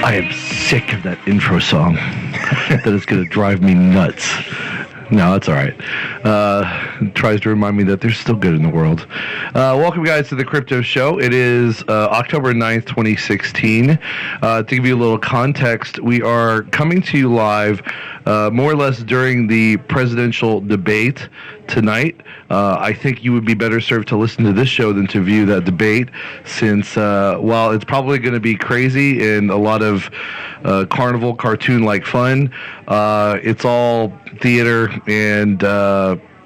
I am sick of that intro song. That is going to drive me nuts. No, that's all right. Tries to remind me that there's still good in the world. Welcome, guys, to the Crypto Show. It is October 9th, 2016. To give you a little context, we are coming to you live more or less during the presidential debate tonight. I think you would be better served to listen to this show than to view that debate, since while it's probably going to be crazy and a lot of carnival cartoon-like fun, it's all theater and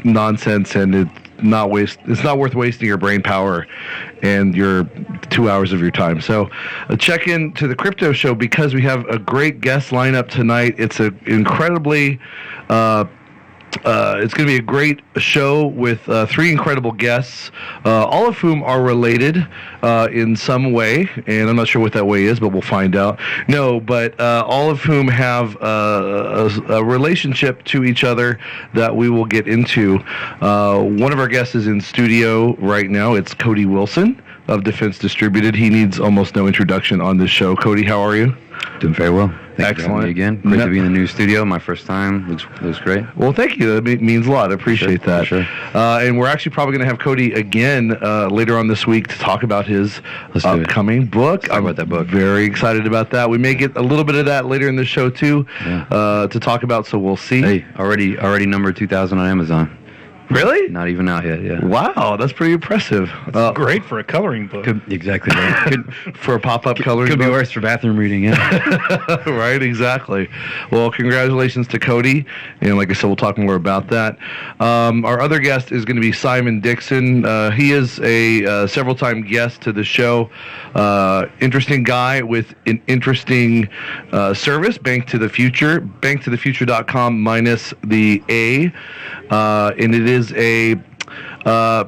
nonsense, and it's not worth wasting your brain power and your 2 hours of your time. So check in to the Crypto Show because we have a great guest lineup tonight. It's an incredibly it's going to be a great show with three incredible guests, all of whom are related in some way, and I'm not sure what that way is, but we'll find out. No, but all of whom have a relationship to each other that we will get into. One of our guests is in studio right now. It's Cody Wilson of Defense Distributed. He needs almost no introduction on this show. Cody, how are you? Doing very well. Excellent. For having me again. Great to be in the new studio. My first time. Looks great. Well, thank you. That means a lot. I appreciate that. For sure. And we're actually probably going to have Cody again later on this week to talk about his upcoming book. Let's talk about that book. Very excited about that. We may get a little bit of that later in the show too, to talk about. So we'll see. Hey, already number 2,000 on Amazon. Really? Not even out yet, yeah. Wow, that's pretty impressive. That's great for a coloring book. Exactly right. For a pop-up coloring book. Could be worse for bathroom reading, yeah. Right, exactly. Well, congratulations to Cody. And like I said, we'll talk more about that. Our other guest is going to be Simon Dixon. He is a several-time guest to the show. Interesting guy with an interesting service, Bank to the Future. BnkToTheFuture.com minus the A. And it is a, I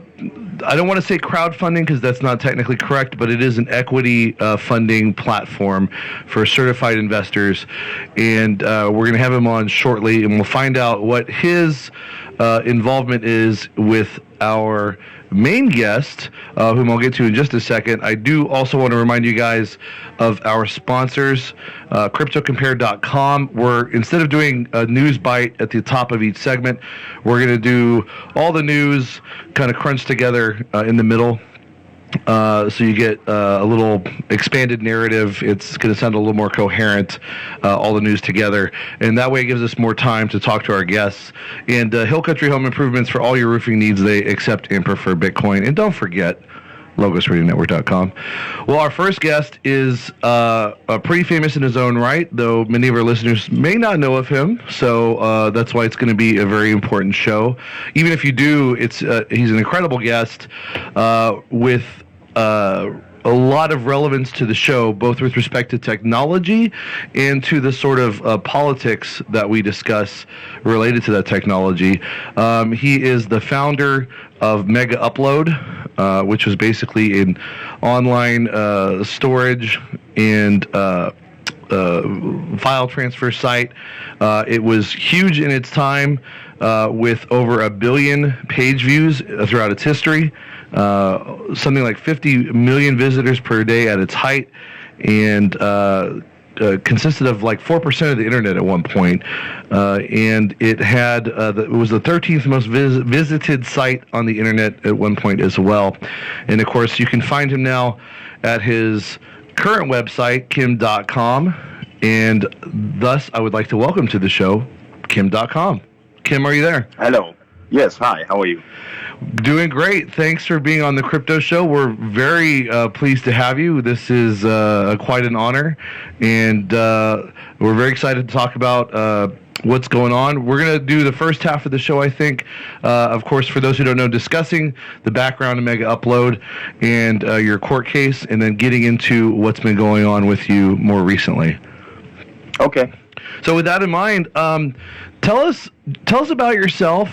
don't want to say crowdfunding because that's not technically correct, but it is an equity funding platform for certified investors. And we're going to have him on shortly, and we'll find out what his involvement is with our main guest, whom I'll get to in just a second. I do also want to remind you guys of our sponsors, Cryptocompare.com. We're, instead of doing a news bite at the top of each segment, we're going to do all the news kind of crunched together in the middle. So you get a little expanded narrative. It's going to sound a little more coherent, all the news together. And that way it gives us more time to talk to our guests. And Hill Country Home Improvements, for all your roofing needs, they accept and prefer Bitcoin. And don't forget, LogosRadioNetwork.com. Well, our first guest is pretty famous in his own right, though many of our listeners may not know of him. So that's why it's going to be a very important show. Even if you do, he's an incredible guest with a lot of relevance to the show, both with respect to technology and to the sort of politics that we discuss related to that technology. He is the founder of Mega Upload, which was basically an online storage and file transfer site. It was huge in its time, with over 1 billion page views throughout its history. Something like 50 million visitors per day at its height, and consisted of like 4% of the internet at one point. And it had it was the 13th most visited site on the internet at one point as well. And of course, you can find him now at his current website, Kim Dotcom. And thus, I would like to welcome to the show, Kim Dotcom. Kim, are you there? Hello. Yes, hi. How are you? Doing great. Thanks for being on the Crypto Show. We're very pleased to have you. This is quite an honor, and we're very excited to talk about what's going on. We're going to do the first half of the show, I think, of course, for those who don't know, discussing the background of Mega Upload and your court case, and then getting into what's been going on with you more recently. Okay. So with that in mind, tell us about yourself,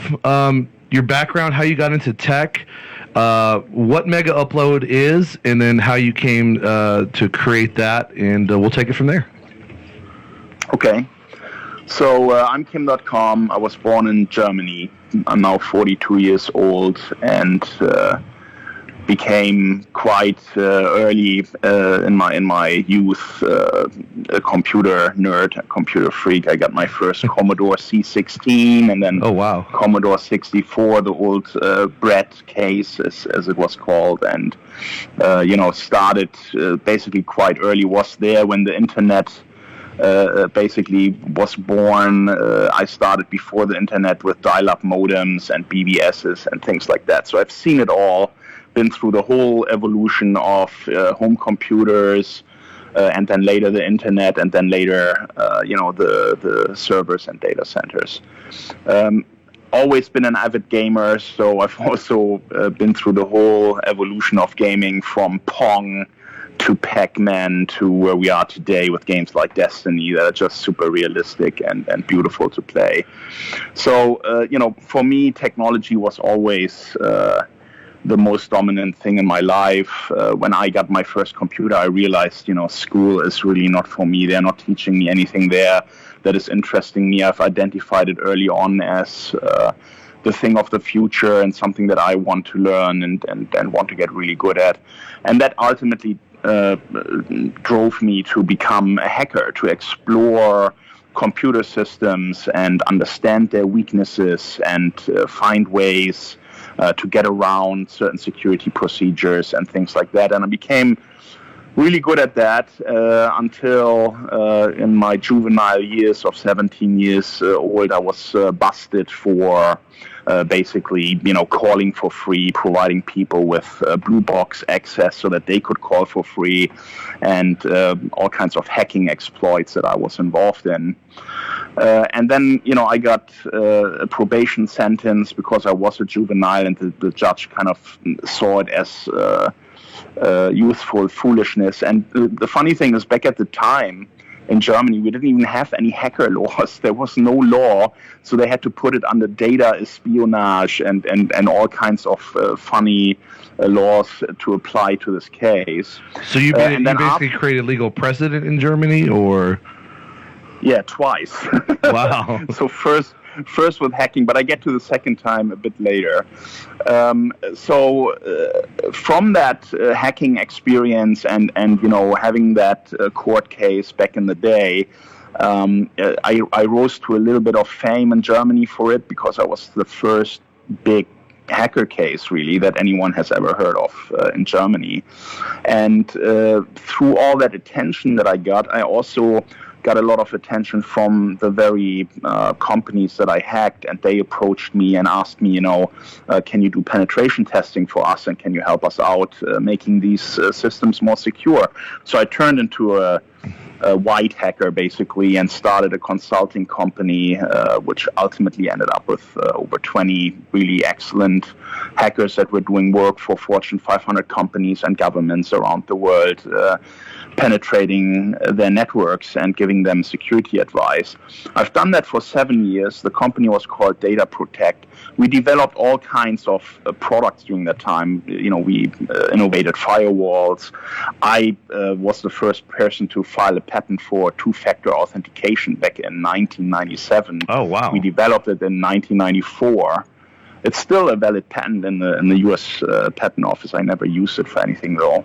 your background, how you got into tech, what Mega Upload is, and then how you came to create that, and we'll take it from there. Okay. So I'm Kim Dotcom. I was born in Germany. I'm now 42 years old, and became quite early in my youth a computer nerd, a computer freak. I got my first Commodore C16, and then Oh, wow. Commodore 64, the old Brett case, as it was called, and started basically quite early. Was there when the internet basically was born. I started before the internet with dial-up modems and BBSs and things like that. So I've seen it all, been through the whole evolution of home computers, and then later the internet, and then later, the servers and data centers. Always been an avid gamer, so I've also been through the whole evolution of gaming, from Pong to Pac-Man to where we are today with games like Destiny that are just super realistic and beautiful to play. So, for me, technology was always the most dominant thing in my life. When I got my first computer, I realized, school is really not for me. They're not teaching me anything there that is interesting me. I've identified it early on as the thing of the future and something that I want to learn and want to get really good at. And that ultimately drove me to become a hacker, to explore computer systems and understand their weaknesses and find ways to get around certain security procedures and things like that. And I became really good at that until in my juvenile years of 17 years old, I was busted for basically, calling for free, providing people with blue box access so that they could call for free, and all kinds of hacking exploits that I was involved in. And then, I got a probation sentence because I was a juvenile, and the judge kind of saw it as youthful foolishness. And the funny thing is, back at the time, in Germany, we didn't even have any hacker laws. There was no law, so they had to put it under data espionage and all kinds of funny laws to apply to this case. So you basically created legal precedent in Germany, or? Yeah, twice. Wow. So first with hacking, but I get to the second time a bit later. From that hacking experience and having that court case back in the day, I rose to a little bit of fame in Germany for it, because I was the first big hacker case really that anyone has ever heard of in Germany. And through all that attention that I got, I also got a lot of attention from the very companies that I hacked, and they approached me and asked me, can you do penetration testing for us, and can you help us out making these systems more secure? So I turned into a white hacker basically, and started a consulting company, which ultimately ended up with over 20 really excellent hackers that were doing work for Fortune 500 companies and governments around the world, penetrating their networks and giving them security advice. I've done that for 7 years. The company was called Data Protect. We developed all kinds of products during that time. We innovated firewalls. I was the first person to file a patent for two-factor authentication back in 1997. Oh, wow. We developed it in 1994. It's still a valid patent in the U.S. Patent Office. I never used it for anything though.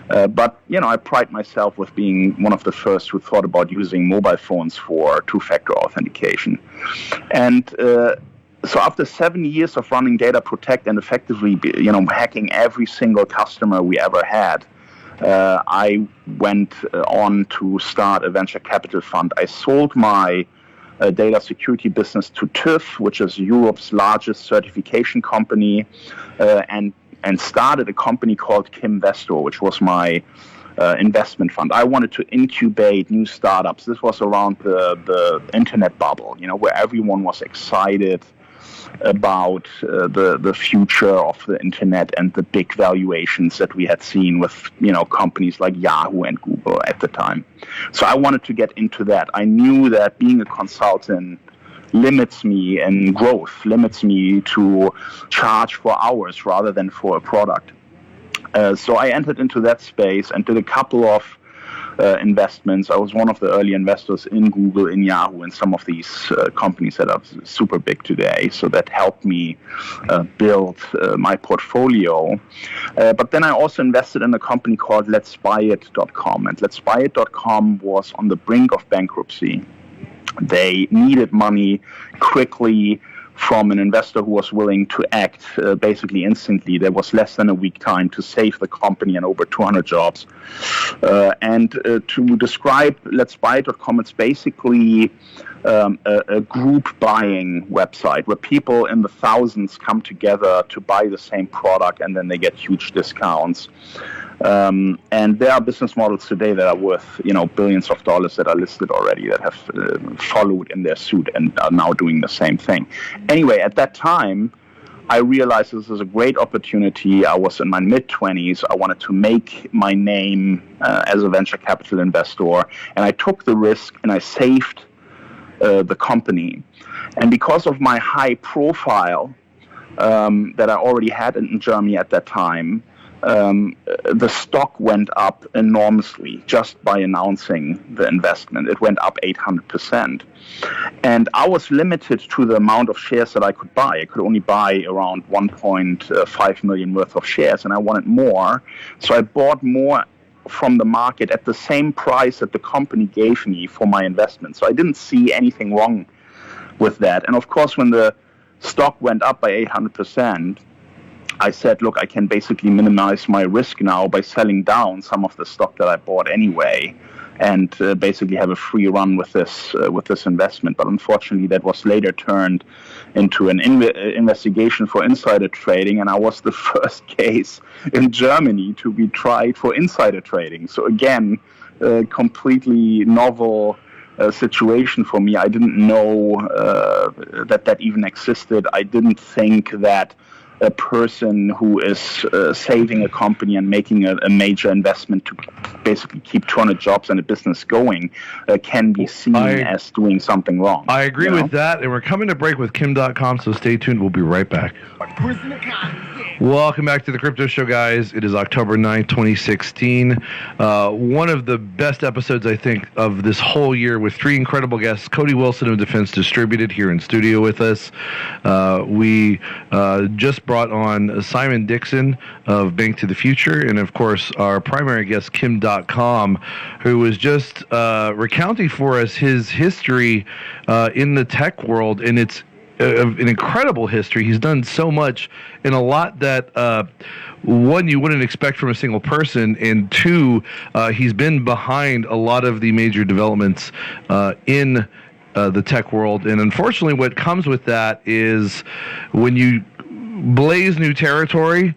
But I pride myself with being one of the first who thought about using mobile phones for two-factor authentication. And so after 7 years of running Data Protect and effectively, hacking every single customer we ever had, I went on to start a venture capital fund. I sold my data security business to TÜV, which is Europe's largest certification company, and started a company called Kimvesto, which was my investment fund. I wanted to incubate new startups. This was around the internet bubble, where everyone was excited about the future of the internet and the big valuations that we had seen with companies like Yahoo and Google at the time. So I wanted to get into that. I knew that being a consultant limits me in growth, limits me to charge for hours rather than for a product. So I entered into that space and did a couple of investments. I was one of the early investors in Google, in Yahoo, and some of these companies that are super big today. So that helped me build my portfolio. But then I also invested in a company called Let'sBuyIt.com. And Let'sBuyIt.com was on the brink of bankruptcy. They needed money quickly from an investor who was willing to act basically instantly. There was less than a week time to save the company and over 200 jobs. And to describe Let'sBuyIt.com, it's basically a group buying website where people in the thousands come together to buy the same product, and then they get huge discounts. And there are business models today that are worth, billions of dollars that are listed already, that have followed in their suit and are now doing the same thing. Anyway, at that time, I realized this is a great opportunity. I was in my mid-20s. I wanted to make my name as a venture capital investor, and I took the risk and I saved the company. And because of my high profile that I already had in Germany at that time, the stock went up enormously just by announcing the investment. It went up 800%. And I was limited to the amount of shares that I could buy. I could only buy around 1.5 million worth of shares, and I wanted more. So I bought more from the market at the same price that the company gave me for my investment. So I didn't see anything wrong with that. And of course, when the stock went up by 800%, I said, look, I can basically minimize my risk now by selling down some of the stock that I bought anyway, and basically have a free run with this investment. But unfortunately, that was later turned into an investigation for insider trading, and I was the first case in Germany to be tried for insider trading. So again, a completely novel situation for me. I didn't know that even existed. I didn't think that a person who is saving a company and making a major investment to basically keep 200 jobs and a business going can be seen as doing something wrong. I agree with that, and we're coming to break with Kim Dotcom, so stay tuned. We'll be right back. Welcome back to the Crypto Show, guys. It is October 9th, 2016. One of the best episodes, I think, of this whole year, with three incredible guests. Cody Wilson of Defense Distributed here in studio with us. We just brought on Simon Dixon of Bank to the Future, and of course our primary guest, Kim Dotcom, who was just recounting for us his history in the tech world, and it's an incredible history. He's done so much, and a lot that one, you wouldn't expect from a single person, and two, he's been behind a lot of the major developments in the tech world. And unfortunately, what comes with that is when you blaze new territory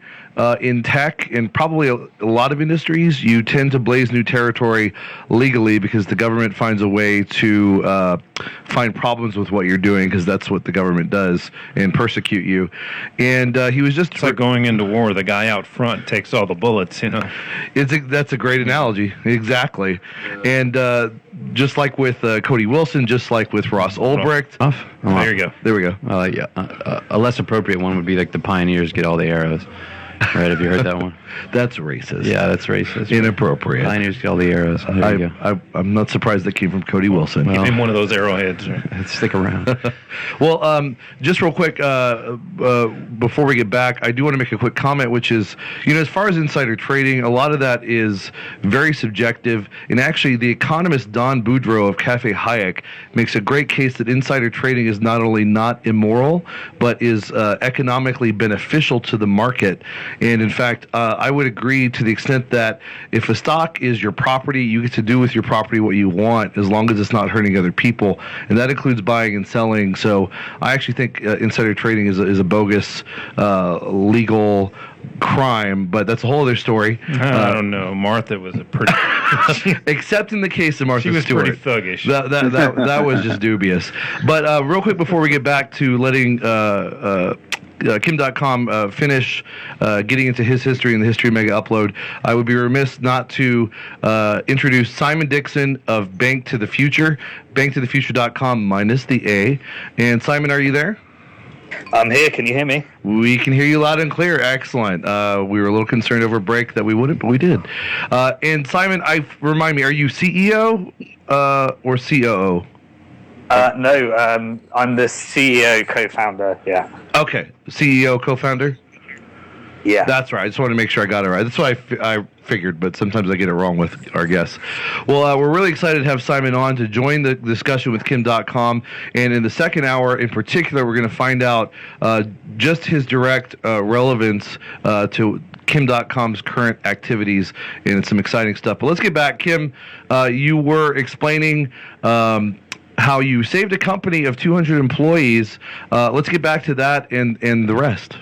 in tech, and probably a lot of industries, you tend to blaze new territory legally because the government finds a way to find problems with what you're doing, because that's what the government does, and persecute you. And he was just... It's like going into war. The guy out front takes all the bullets, That's a great analogy. Exactly. And just like with Cody Wilson, just like with Ross Ulbricht. There you go. There we go. A less appropriate one would be like the pioneers get all the arrows. Right, have you heard that one? That's racist. Yeah, that's racist. Inappropriate. Pioneers get all the arrows. There you go. I'm not surprised that came from Cody Wilson. Give him one of those arrowheads. Stick around. Well, just real quick, before we get back, I do want to make a quick comment, which is, as far as insider trading, a lot of that is very subjective. And actually, the economist Don Boudreaux of Cafe Hayek makes a great case that insider trading is not only not immoral, but is economically beneficial to the market. And in fact, I would agree to the extent that if a stock is your property, you get to do with your property what you want, as long as it's not hurting other people. And that includes buying and selling. So I actually think insider trading is a bogus legal crime, but that's a whole other story. I don't know. Martha was a pretty... Except in the case of Martha Stewart. She was pretty thuggish. That was just dubious. But real quick, before we get back to letting... Kim Dotcom finish getting into his history and the History Mega Upload, I would be remiss not to introduce Simon Dixon of Bank to the Future, BnkToTheFuture.com minus the A. And Simon, are you there? I'm here. Can you hear me? We can hear you loud and clear. Excellent. We were a little concerned over break that we wouldn't, but we did. And Simon, remind me, are you CEO or COO? No, I'm the CEO, co-founder. Yeah. Okay, CEO, co-founder. Yeah. That's right. I just want to make sure I got it right. That's what I figured, but sometimes I get it wrong with our guests. Well, we're really excited to have Simon on to join the discussion with Kim Dotcom. And in the second hour in particular, we're going to find out just his direct relevance to Kim Dotcom's current activities, and it's some exciting stuff. But let's get back. Kim, you were explaining how you saved a company of 200 employees. Let's get back to that and the rest.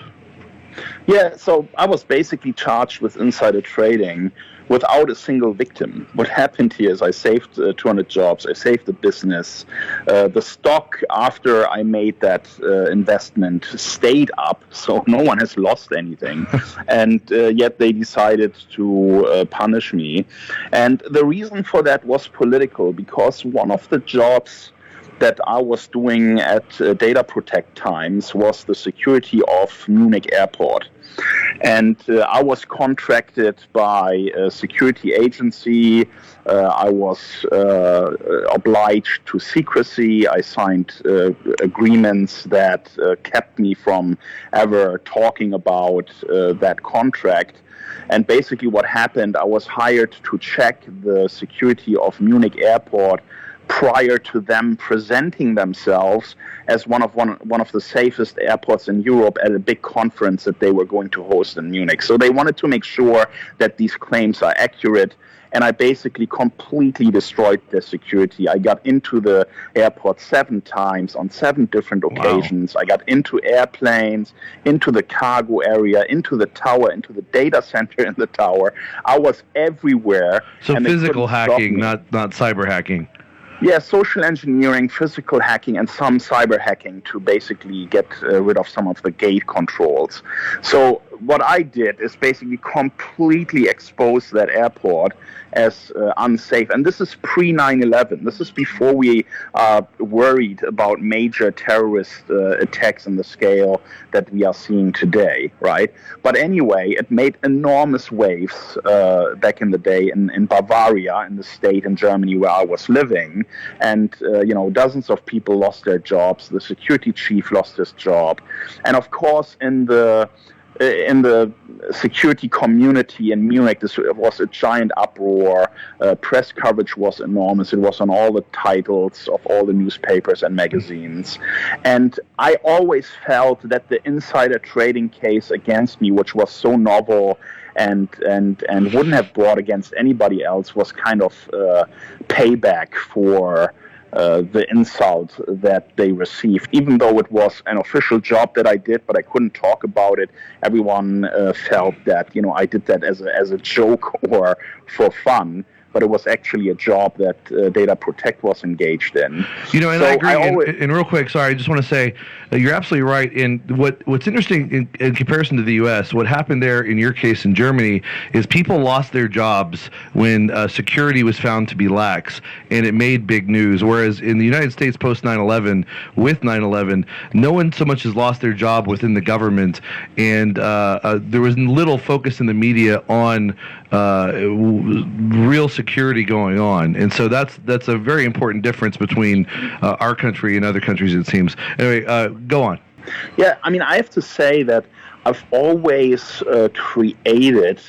Yeah, so I was basically charged with insider trading without a single victim. What happened here is I saved 200 jobs, I saved the business. The stock, after I made that investment, stayed up, so no one has lost anything. And yet they decided to punish me. And the reason for that was political, because one of the jobs that I was doing at Data Protect Times was the security of Munich Airport. And I was contracted by a security agency. I was obliged to secrecy. I signed agreements that kept me from ever talking about that contract. And basically what happened, I was hired to check the security of Munich Airport prior to them presenting themselves as one of the safest airports in Europe at a big conference that they were going to host in Munich. So they wanted to make sure that these claims are accurate, and I basically completely destroyed their security. I got into the airport 7 times on 7 different occasions. Wow. I got into airplanes, into the cargo area, into the tower, into the data center in the tower. I was everywhere. So physical hacking, not cyber hacking. Yeah, social engineering, physical hacking, and some cyber hacking to basically get rid of some of the gate controls. So what I did is basically completely expose that airport as unsafe. And this is pre-9/11. This is before we worried about major terrorist attacks on the scale that we are seeing today, right? But anyway, it made enormous waves back in the day in Bavaria, in the state in Germany where I was living. And, dozens of people lost their jobs. The security chief lost his job. And of course, in the security community in Munich, this was a giant uproar. Press coverage was enormous. It was on all the titles of all the newspapers and magazines. And I always felt that the insider trading case against me, which was so novel and wouldn't have brought against anybody else, was kind of payback for the insult that they received. Even though it was an official job that I did, but I couldn't talk about it, everyone felt that I did that as a joke or for fun. But it was actually a job that Data Protect was engaged in. And I agree. And real quick, sorry, I just want to say you're absolutely right. And what's interesting in comparison to the U.S., what happened there in your case in Germany is people lost their jobs when security was found to be lax, and it made big news. Whereas in the United States post 9/11, with 9/11, no one so much has lost their job within the government, and there was little focus in the media on real security going on, and so that's a very important difference between our country and other countries, it seems. Anyway, go on. Yeah, I have to say that I've always created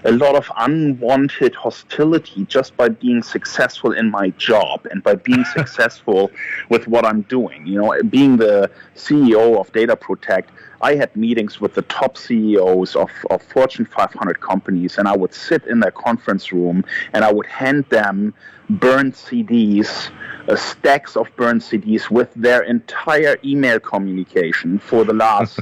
a lot of unwanted hostility just by being successful in my job and by being successful with what I'm doing. Being the CEO of Data Protect, I had meetings with the top CEOs of Fortune 500 companies, and I would sit in their conference room and I would hand them burned CDs, stacks of burned CDs with their entire email communication for the last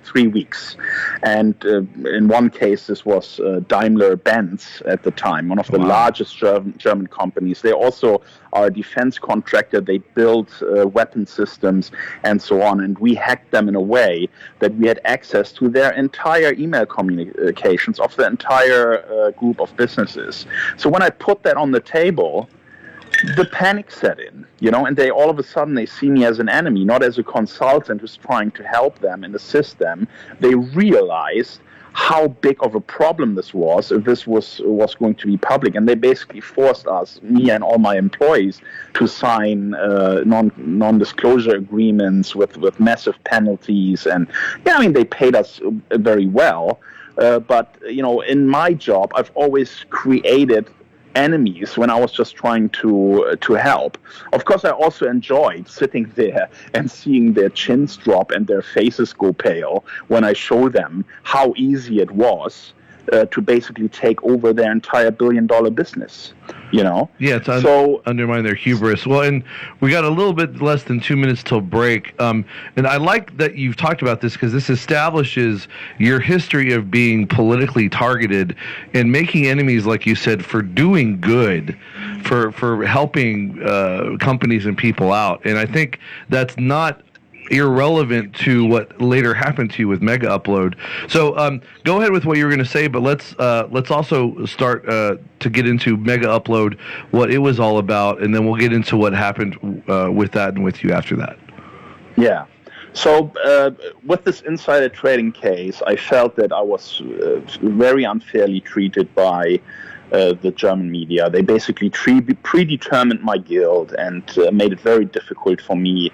3 weeks. And in one case, this was Daimler-Benz at the time, one of the largest German companies. They also are a defense contractor. They build weapon systems and so on. And we hacked them in a way that we had access to their entire email communications of the entire group of businesses. So when I put that on the table, the panic set in, and they all of a sudden they see me as an enemy, not as a consultant who's trying to help them and assist them. They realized how big of a problem this was if this was going to be public, and they basically forced us, me and all my employees, to sign non-disclosure agreements with massive penalties. And they paid us very well, but in my job I've always created enemies when I was just trying to help. Of course, I also enjoyed sitting there and seeing their chins drop and their faces go pale when I show them how easy it was to basically take over their entire billion-dollar business. Yeah, to undermine their hubris. Well, and we got a little bit less than 2 minutes till break. And I like that you've talked about this because this establishes your history of being politically targeted and making enemies, like you said, for doing good, for helping companies and people out. And I think that's not irrelevant to what later happened to you with Mega Upload. So go ahead with what you were going to say, but let's also start to get into Mega Upload, what it was all about, and then we'll get into what happened with that and with you after that. Yeah. So with this insider trading case, I felt that I was very unfairly treated by the German media. They basically predetermined my guilt and made it very difficult for me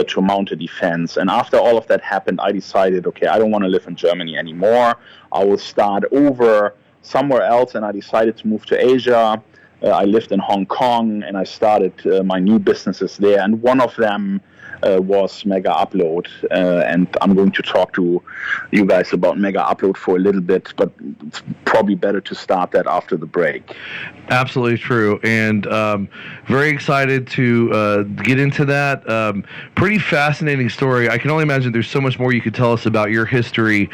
to mount a defense. And after all of that happened, I decided, okay, I don't want to live in Germany anymore. I will start over somewhere else, and I decided to move to Asia. I lived in Hong Kong, and I started my new businesses there, and one of them was Mega Upload, and I'm going to talk to you guys about Mega Upload for a little bit, but it's probably better to start that after the break. Absolutely true, and very excited to get into that. Pretty fascinating story. I can only imagine there's so much more you could tell us about your history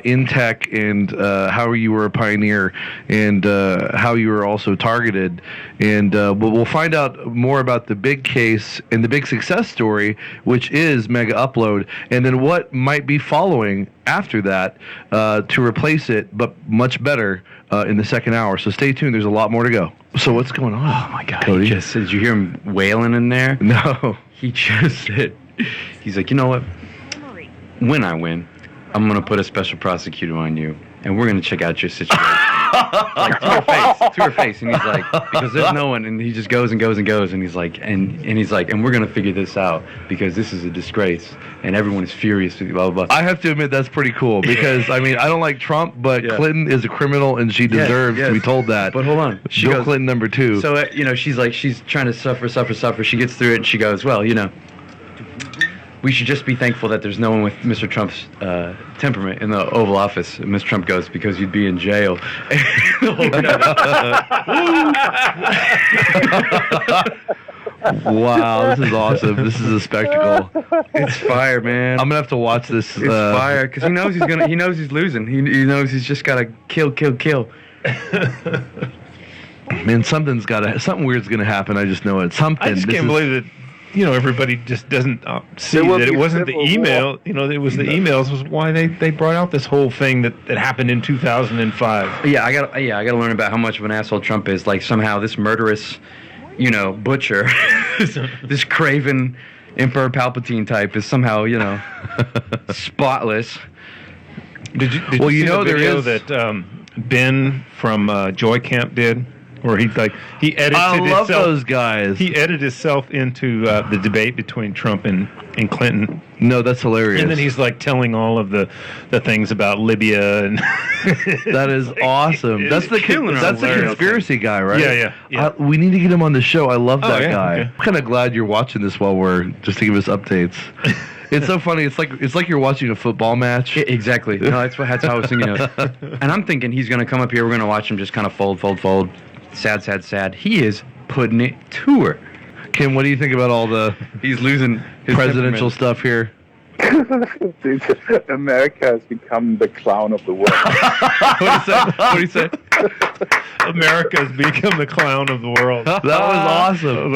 in tech and how you were a pioneer and how you were also targeted. And we'll find out more about the big case and the big success story, which is Mega Upload, and then what might be following after that to replace it, but much better in the second hour. So stay tuned. There's a lot more to go. So what's going on? Oh my God, Cody? did you hear him wailing in there? No. He just said, he's like, you know what? When I win, I'm going to put a special prosecutor on you, and we're going to check out your situation. Like to her face, and he's like, because there's no one, and he just goes and goes and goes, and he's like, and he's like, and we're gonna figure this out because this is a disgrace, and everyone is furious with you, blah blah blah. I have to admit that's pretty cool because I mean I don't like Trump, but Clinton is a criminal and she deserves to be told that. But hold on, Bill Clinton number 2. So she's like, she's trying to suffer. She gets through it, and she goes, well, we should just be thankful that there's no one with Mr. Trump's temperament in the Oval Office. And Mr. Trump goes, because you'd be in jail. Wow, this is awesome. This is a spectacle. It's fire, man. I'm gonna have to watch this. It's fire because he knows he knows he's losing. He knows he's just gotta kill. Man, something weird's gonna happen. I just know it. I just can't believe that. Everybody just doesn't see that it wasn't the email. It was the emails was why they brought out this whole thing that happened in 2005. Yeah, I got to learn about how much of an asshole Trump is. Like somehow this murderous, butcher, this craven Emperor Palpatine type is somehow spotless. Did you see the video that Ben from Joy Camp did? Where he edited I love himself, those guys. He edited himself into the debate between Trump and Clinton. No, that's hilarious. And then he's telling all of the things about Libya and that is awesome. That's the conspiracy guy, right? Yeah. We need to get him on the show. I love that guy. Okay. I'm kind of glad you're watching this while just to give us updates. It's so funny. It's like you're watching a football match. Exactly. No, that's how I was thinking of. And I'm thinking he's going to come up here. We're going to watch him just kind of fold. Sad. He is putting it to her. Kim, what do you think about all the he's losing his presidential stuff here? America has become the clown of the world. What do you say? America's become the clown of the world. That was awesome.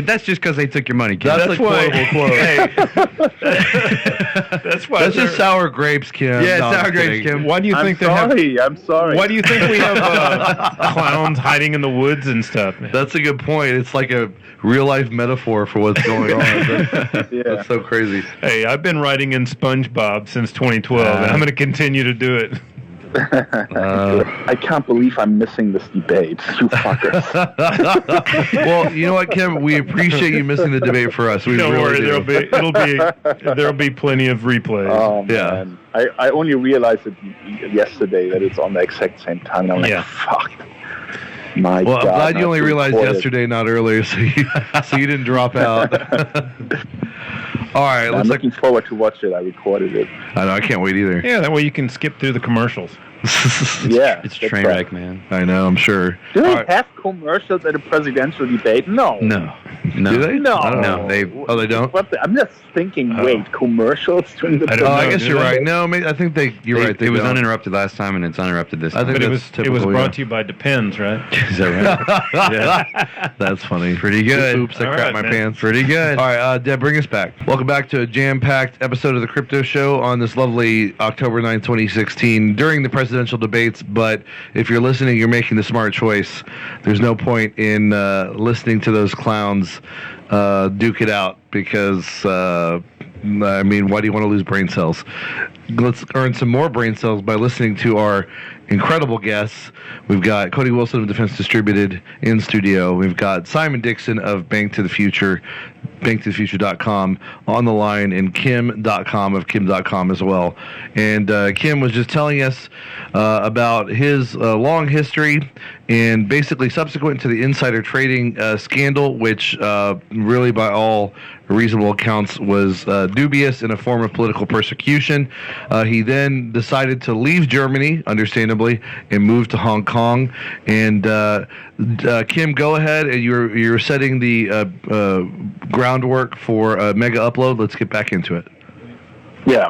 That's just because they took your money, Kim. That's a quotable quote. Hey, that's why. That's just sour grapes, Kim. Yeah, No, sour I'm grapes, kidding. Kim. Why do you think they have? I'm sorry. Why do you think we have clowns hiding in the woods and stuff, man? That's a good point. It's like a real life metaphor for what's going on. That's so crarazy. Hey, I've been writing in SpongeBob since 2012, and I'm going to continue to do it. I can't believe I'm missing this debate, you fuckers. Well, you know what, Kim? We appreciate you missing the debate for us. We Don't really worry, do. there'll be plenty of replays. Oh, Yeah. man. I only realized it yesterday that it's on the exact same time. And I'm like, Yeah. fuck. My Well, God, I'm glad you not only to realized record it. yesterday, not earlier, so you didn't drop out. All right, I'm looks like looking forward to watch it. I recorded it. I know I can't wait either. Yeah, that way you can skip through the commercials. Yeah. It's that's train right. wreck, man. I know, I'm sure. Do they All right. have commercials at a presidential debate? No. No. Do they? No. I don't know. No, they- Oh, they don't? I'm just thinking, wait, commercials during the I don't Oh, I know, guess do you're they? right. No, maybe, I think you're right. They It was don't. uninterrupted last time, and it's uninterrupted this I time. think But that's it was typical, brought yeah. to you by Depends, right? Is that right? Yeah. That's funny. Pretty good. Oops, I All crapped right, my man. pants. Pretty good. All right, Deb, bring us back. Welcome back to a jam-packed episode of the Crypto Show on this lovely October 9, 2016, during the presidential debates. But if you're listening, you're making the smart choice. There's no point in listening to those clowns duke it out because, why do you want to lose brain cells? Let's earn some more brain cells by listening to our incredible guests. We've got Cody Wilson of Defense Distributed in studio. We've got Simon Dixon of Bank to the Future, BnkToTheFuture.com on the line, and Kim Dotcom of Kim.com as well. And Kim was just telling us about his long history and basically subsequent to the insider trading scandal, which really by all reasonable accounts was dubious and a form of political persecution. He then decided to leave Germany, understandably, and move to Hong Kong. And Kim, go ahead, and you're setting the groundwork for Mega Upload. Let's get back into it. Yeah.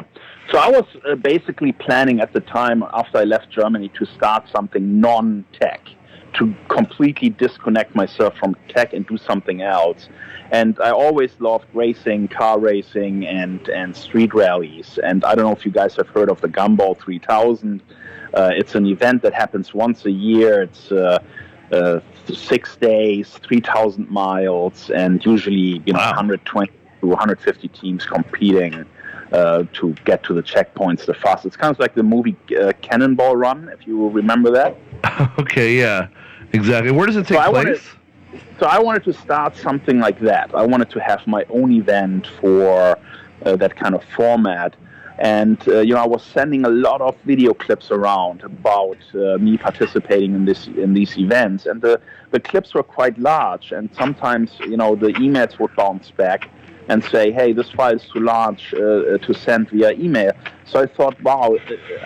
So I was basically planning at the time after I left Germany to start something non-tech, to completely disconnect myself from tech and do something else. And I always loved racing, car racing, and street rallies. And I don't know if you guys have heard of the Gumball 3000. It's an event that happens once a year. It's 6 days, 3,000 miles, and usually 120 to 150 teams competing to get to the checkpoints the fastest. It's kind of like the movie Cannonball Run, if you remember that. Okay, yeah, exactly. Where does it take place? So I wanted to start something like that. I wanted to have my own event for that kind of format. And, I was sending a lot of video clips around about me participating in these events. And the clips were quite large. And sometimes, the emails would bounce back and say, hey, this file is too large to send via email. So I thought, wow,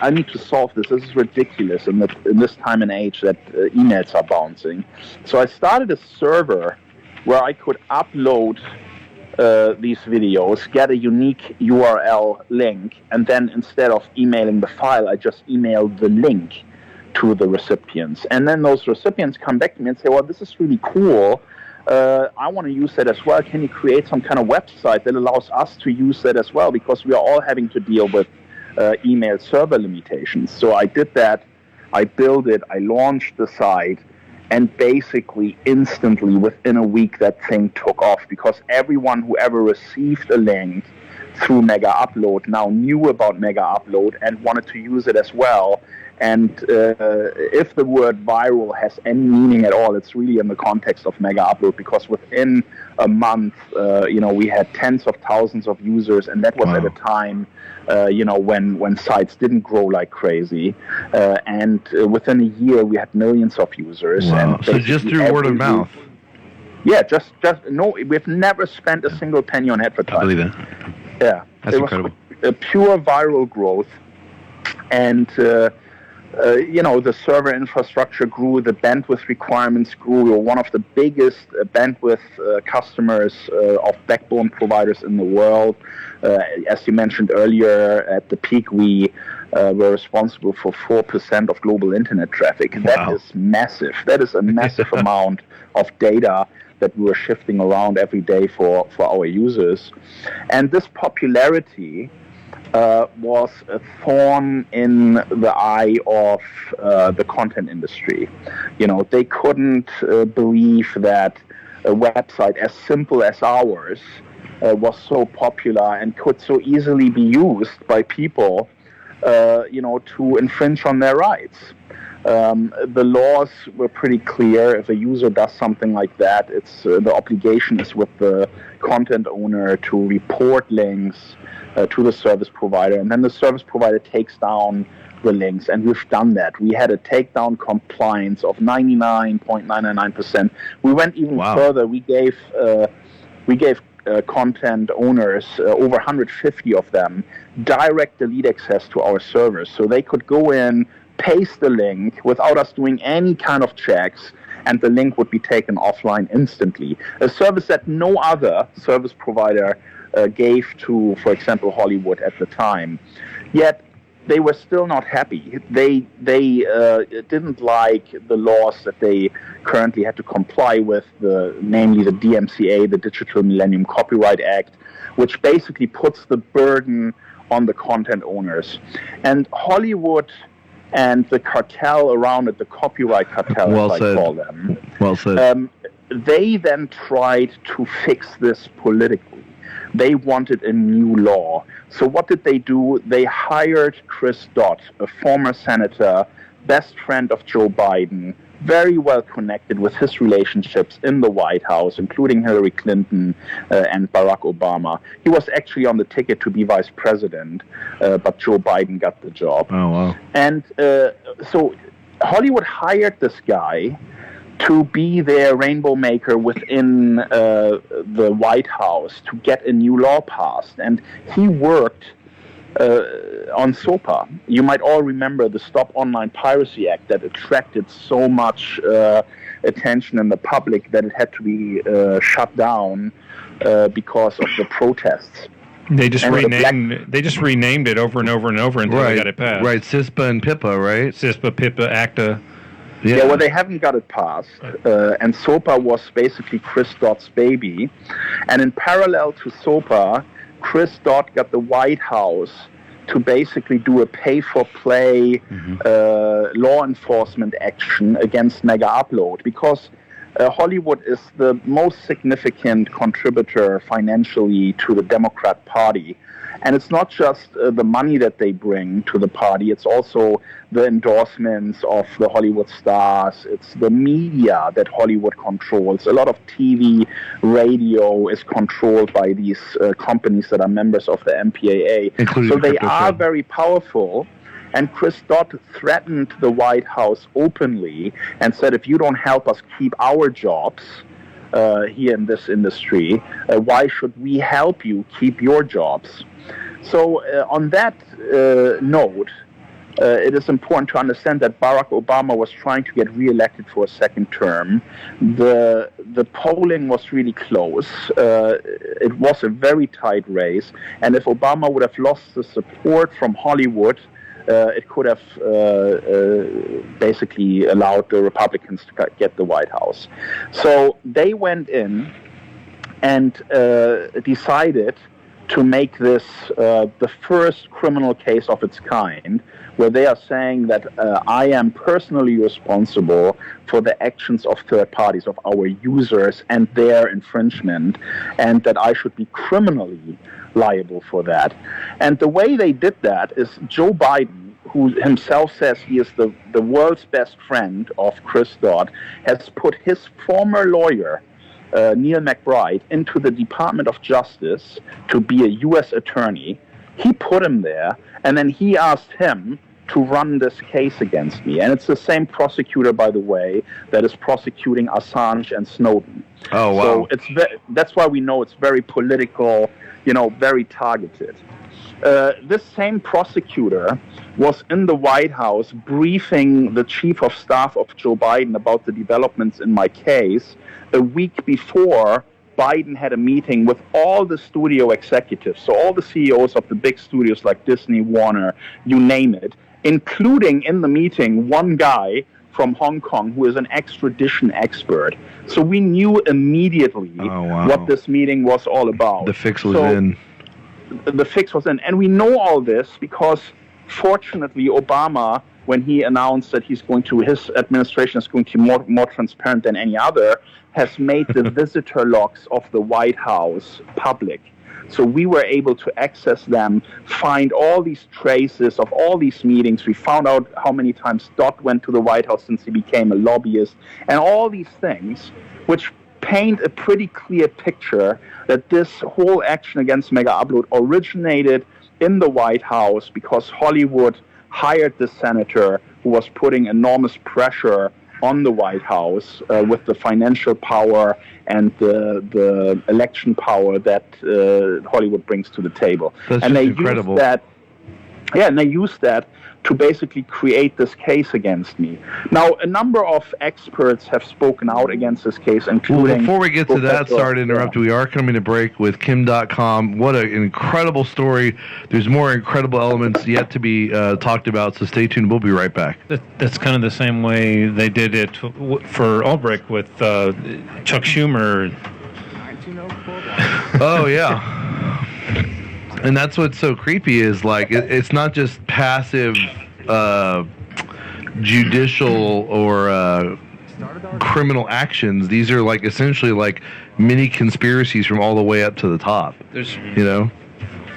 I need to solve this. This is ridiculous in this time and age that emails are bouncing. So I started a server where I could upload these videos, get a unique URL link, and then instead of emailing the file, I just emailed the link to the recipients. And then those recipients come back to me and say, well, this is really cool. I want to use that as well. Can you create some kind of website that allows us to use that as well? Because we are all having to deal with email server limitations. So I did that. I built it. I launched the site. And basically, instantly, within a week, that thing took off because everyone who ever received a link through Mega Upload now knew about Mega Upload and wanted to use it as well. And if the word viral has any meaning at all, it's really in the context of Mega Upload, because within a month, we had tens of thousands of users, and that was at a time, when sites didn't grow like crazy. And within a year, we had millions of users. Wow. And So just through word of mouth? Yeah, just no. We've never spent a single penny on advertising. I believe that. Yeah, That's incredible. A pure viral growth, and the server infrastructure grew, the bandwidth requirements grew. We were one of the biggest bandwidth customers of backbone providers in the world. As you mentioned earlier, at the peak, we were responsible for 4% of global internet traffic. That is massive. That is a massive amount of data that we were shifting around every day for our users. And this popularity was a thorn in the eye of the content industry. They couldn't believe that a website as simple as ours was so popular and could so easily be used by people, to infringe on their rights. The laws were pretty clear. If a user does something like that, it's the obligation is with the content owner to report links to the service provider, and then the service provider takes down the links, and we've done that. We had a takedown compliance of 99.999%. We went even further. We gave content owners, over 150 of them, direct delete access to our servers, so they could go in, paste the link without us doing any kind of checks, and the link would be taken offline instantly. A service that no other service provider gave to, for example, Hollywood at the time. Yet they were still not happy. They didn't like the laws that they currently had to comply with, namely the DMCA, the Digital Millennium Copyright Act, which basically puts the burden on the content owners. And Hollywood and the cartel around it, the copyright cartel, as I call them, they then tried to fix this politically. They wanted a new law. So what did they do? They hired Chris Dott, a former senator, best friend of Joe Biden, very well connected with his relationships in the White House, including Hillary Clinton and Barack Obama. He was actually on the ticket to be vice president, but Joe Biden got the job. Oh, wow. And so Hollywood hired this guy to be their rainbow maker within the White House to get a new law passed. And he worked on SOPA. You might all remember the Stop Online Piracy Act that attracted so much attention in the public that it had to be shut down because of the protests. They just renamed it over and over and over until they got it passed. Right, CISPA and PIPA, right? CISPA, PIPA, ACTA. Yeah, well, they haven't got it passed. And SOPA was basically Chris Dott's baby. And in parallel to SOPA, Chris Dott got the White House to basically do a pay-for-play law enforcement action against Mega Upload, because Hollywood is the most significant contributor financially to the Democrat Party. And it's not just the money that they bring to the party, it's also the endorsements of the Hollywood stars, it's the media that Hollywood controls. A lot of TV, radio is controlled by these companies that are members of the MPAA. So they are very powerful. And Chris Dott threatened the White House openly and said, if you don't help us keep our jobs here in this industry, why should we help you keep your jobs? So on that note, it is important to understand that Barack Obama was trying to get reelected for a second term. The polling was really close. It was a very tight race. And if Obama would have lost the support from Hollywood, it could have basically allowed the Republicans to get the White House. So they went in and decided to make this the first criminal case of its kind, where they are saying that I am personally responsible for the actions of third parties, of our users and their infringement, and that I should be criminally liable for that. And the way they did that is Joe Biden, who himself says he is the world's best friend of Chris Dott, has put his former lawyer, Neil McBride, into the Department of Justice to be a U.S. attorney. He put him there, and then he asked him to run this case against me. And it's the same prosecutor, by the way, that is prosecuting Assange and Snowden. Oh, wow. So that's why we know it's very political, very targeted. This same prosecutor was in the White House briefing the chief of staff of Joe Biden about the developments in my case a week before Biden had a meeting with all the studio executives, so all the CEOs of the big studios like Disney, Warner, you name it, including in the meeting one guy from Hong Kong who is an extradition expert. So we knew immediately what this meeting was all about. The fix was in. The fix was in. And we know all this because, fortunately, Obama, when he announced that his administration is going to be more transparent than any other, has made the visitor logs of the White House public. So we were able to access them, find all these traces of all these meetings. We found out how many times Dot went to the White House since he became a lobbyist, and all these things, which paint a pretty clear picture that this whole action against Mega Upload originated in the White House because Hollywood hired the senator who was putting enormous pressure on the White House with the financial power and the election power that Hollywood brings to the table. That's and just they incredible. They used that to basically create this case against me. Now, a number of experts have spoken out against this case, including... Well, before we get to that, sorry to interrupt, we are coming to break with Kim Dotcom. What an incredible story. There's more incredible elements yet to be talked about, so stay tuned. We'll be right back. That's kind of the same way they did it for Albrecht with Chuck Schumer. Oh, yeah. And that's what's so creepy is, like, it's not just passive judicial or criminal actions. These are, like, essentially, like, mini conspiracies from all the way up to the top. There's, you know?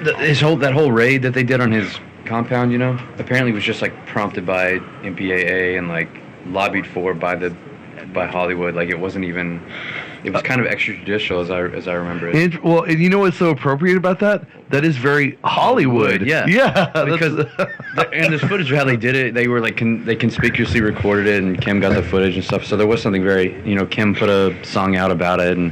That whole raid that they did on his compound, you know, apparently was just, like, prompted by MPAA and, like, lobbied for by Hollywood. Like, it wasn't even... It was kind of extrajudicial, as I remember it. And you know what's so appropriate about that? That is very Hollywood. Yeah. Because and this footage of how they did it, they were like they conspicuously recorded it, and Kim got the footage and stuff. So there was something very, Kim put a song out about it, and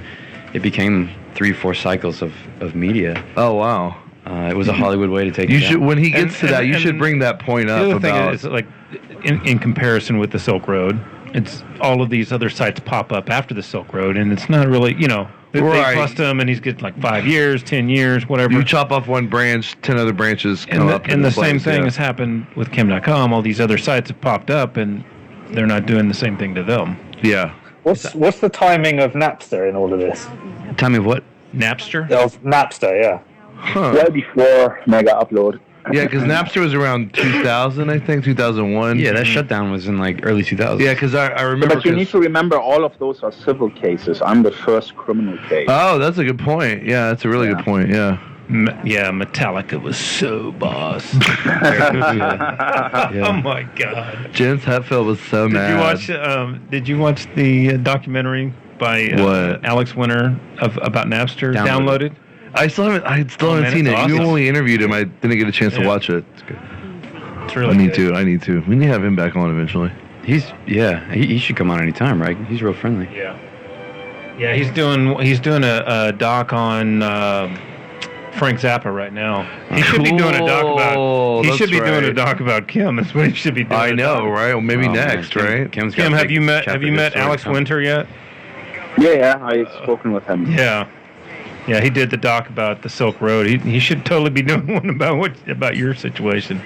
it became 3-4 cycles of media. Oh wow. It was a Hollywood way to take you it should down. When he gets to that, you should bring that point up. The other thing is, like, in comparison with the Silk Road, it's all of these other sites pop up after the Silk Road, and it's not really, they bust him, and he's getting like 5 years, 10 years, whatever. You chop off one branch, 10 other branches come up. And the same thing has happened with Kim.com. All these other sites have popped up, and they're not doing the same thing to them. Yeah. What's the timing of Napster in all of this? Timing of what? Napster? Of Napster, yeah. Huh. Well before Mega Upload. Yeah, because Napster was around 2000, I think, 2001. Yeah, that shutdown was in like early 2000s. Yeah, because I remember. But you need to remember, all of those are civil cases. I'm the first criminal case. Oh, that's a good point. Yeah, that's a really good point. Yeah. Metallica was so boss. Yeah. Oh my God. James Hetfield was so mad. Did you watch the documentary by Alex Winter about Napster? Downloaded? I still haven't seen it. Awesome. Even when we interviewed him, I didn't get a chance to watch it. It's good. It's really I need to. We need to have him back on eventually. He should come on anytime, right? He's real friendly. Yeah, he's doing a doc on Frank Zappa right now. He should be doing a doc about. He should be doing a doc about Kim. That's what he should be doing. I know, right? Well, maybe next, right? Kim, have you met Alex Winter yet? Yeah, I've spoken with him. Yeah, he did the doc about the Silk Road. He should totally be doing one about your situation.